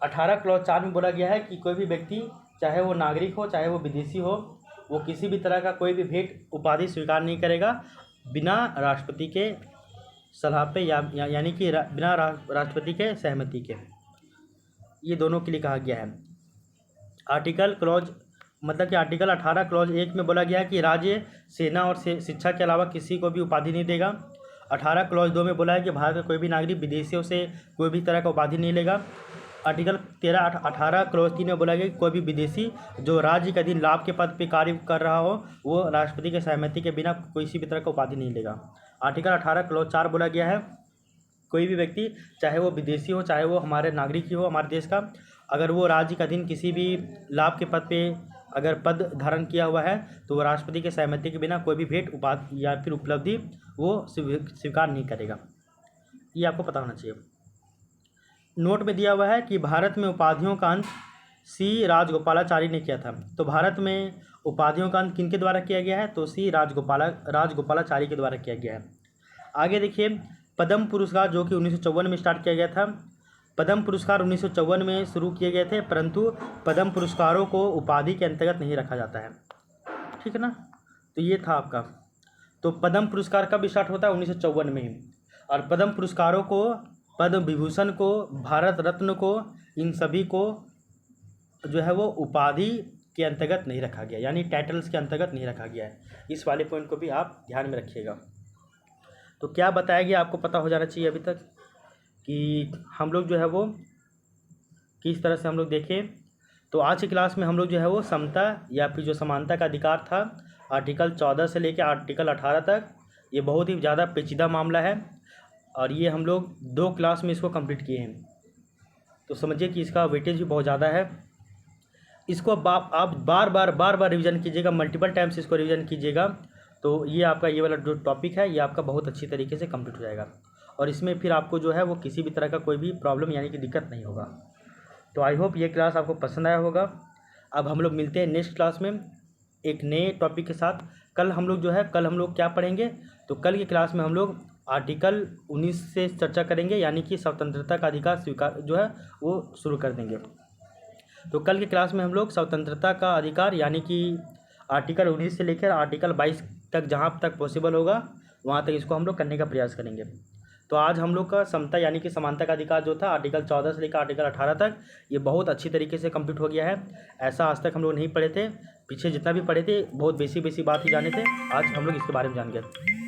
18 क्लॉज 4 में बोला गया है कि कोई भी व्यक्ति चाहे वो नागरिक हो चाहे वो विदेशी हो, वो किसी भी तरह का कोई भी भेंट उपाधि स्वीकार नहीं करेगा बिना राष्ट्रपति के सलाह पे यानी कि बिना राष्ट्रपति के सहमति के। ये दोनों के लिए कहा गया है। आर्टिकल क्लॉज मतलब कि आर्टिकल 18 क्लॉज 1 में बोला गया है कि राज्य सेना और शिक्षा के अलावा किसी को भी उपाधि नहीं देगा। 18 क्लॉज 2 में बोला है कि भारत का कोई भी नागरिक विदेशियों से कोई भी तरह का उपाधि नहीं लेगा। आर्टिकल 18 क्लॉज 3 में बोला गया कि कोई भी विदेशी जो राज्य के अधीन लाभ के पद पे कार्य कर रहा हो वो राष्ट्रपति के सहमति के बिना किसी भी तरह का उपाधि नहीं लेगा। आर्टिकल 18 क्लॉज 4 बोला गया है कोई भी व्यक्ति चाहे वो विदेशी हो चाहे वो हमारे नागरिक ही हो हमारे देश का, अगर वो राज्य के अधीन किसी भी लाभ के पद पे अगर पद धारण किया हुआ है तो वो राष्ट्रपति के सहमति के बिना कोई भी भेंट उपाधि या फिर उपलब्धि वो स्वीकार नहीं करेगा। ये आपको पता होना चाहिए। नोट में दिया हुआ है कि भारत में उपाधियों का अंत सी राजगोपालाचारी ने किया था। तो भारत में उपाधियों का अंत किनके द्वारा किया गया है? तो सी राजगोपालाचारी के द्वारा किया गया है। आगे देखिए पद्म पुरस्कार जो कि 1954 में स्टार्ट किया गया था। पद्म पुरस्कार 1954 में शुरू किए गए थे, परंतु पद्म पुरस्कारों को उपाधि के अंतर्गत नहीं रखा जाता है, ठीक है ना। तो ये था आपका। तो पद्म पुरस्कार कब स्टार्ट होता है? 1954 में ही। और पद्म पुरस्कारों को, पद्म विभूषण को, भारत रत्न को, इन सभी को जो है वो उपाधि के अंतर्गत नहीं रखा गया, यानी टाइटल्स के अंतर्गत नहीं रखा गया है। इस वाले पॉइंट को भी आप ध्यान में रखिएगा। तो क्या बताया गया आपको पता हो जाना चाहिए अभी तक कि हम लोग जो है वो किस तरह से हम लोग देखें। तो आज की क्लास में हम लोग जो है वो समता या फिर जो समानता का अधिकार था आर्टिकल 14 से लेकर आर्टिकल 18 तक, ये बहुत ही ज़्यादा पेचीदा मामला है और ये हम लोग 2 क्लास में इसको कंप्लीट किए हैं। तो समझिए कि इसका वेटेज भी बहुत ज़्यादा है। इसको आप बार बार रिवीजन कीजिएगा, मल्टीपल टाइम्स इसको रिवीजन कीजिएगा, तो ये आपका ये वाला जो टॉपिक है ये आपका बहुत अच्छी तरीके से कंप्लीट हो जाएगा और इसमें फिर आपको जो है वो किसी भी तरह का कोई भी प्रॉब्लम यानी कि दिक्कत नहीं होगा। तो आई होप ये क्लास आपको पसंद आया होगा। अब हम लोग मिलते हैं नेक्स्ट क्लास में एक नए टॉपिक के साथ। कल हम लोग क्या पढ़ेंगे, तो कल की क्लास में हम लोग आर्टिकल 19 से चर्चा करेंगे, यानी कि स्वतंत्रता का अधिकार स्वीकार वो शुरू कर देंगे। तो कल की क्लास में हम लोग स्वतंत्रता का अधिकार यानी कि आर्टिकल 19 से लेकर आर्टिकल 22 तक जहाँ तक पॉसिबल होगा वहाँ तक इसको हम लोग करने का प्रयास करेंगे। तो आज हम लोग का समता यानी कि समानता का अधिकार जो था आर्टिकल 14 से लेकर आर्टिकल 18 तक, ये बहुत अच्छी तरीके से कंप्लीट हो गया है। ऐसा आज तक हम लोग नहीं पढ़े थे, पीछे जितना भी पढ़े थे बहुत बेसिक बात ही जाने थे, आज हम लोग इसके बारे में जान गए।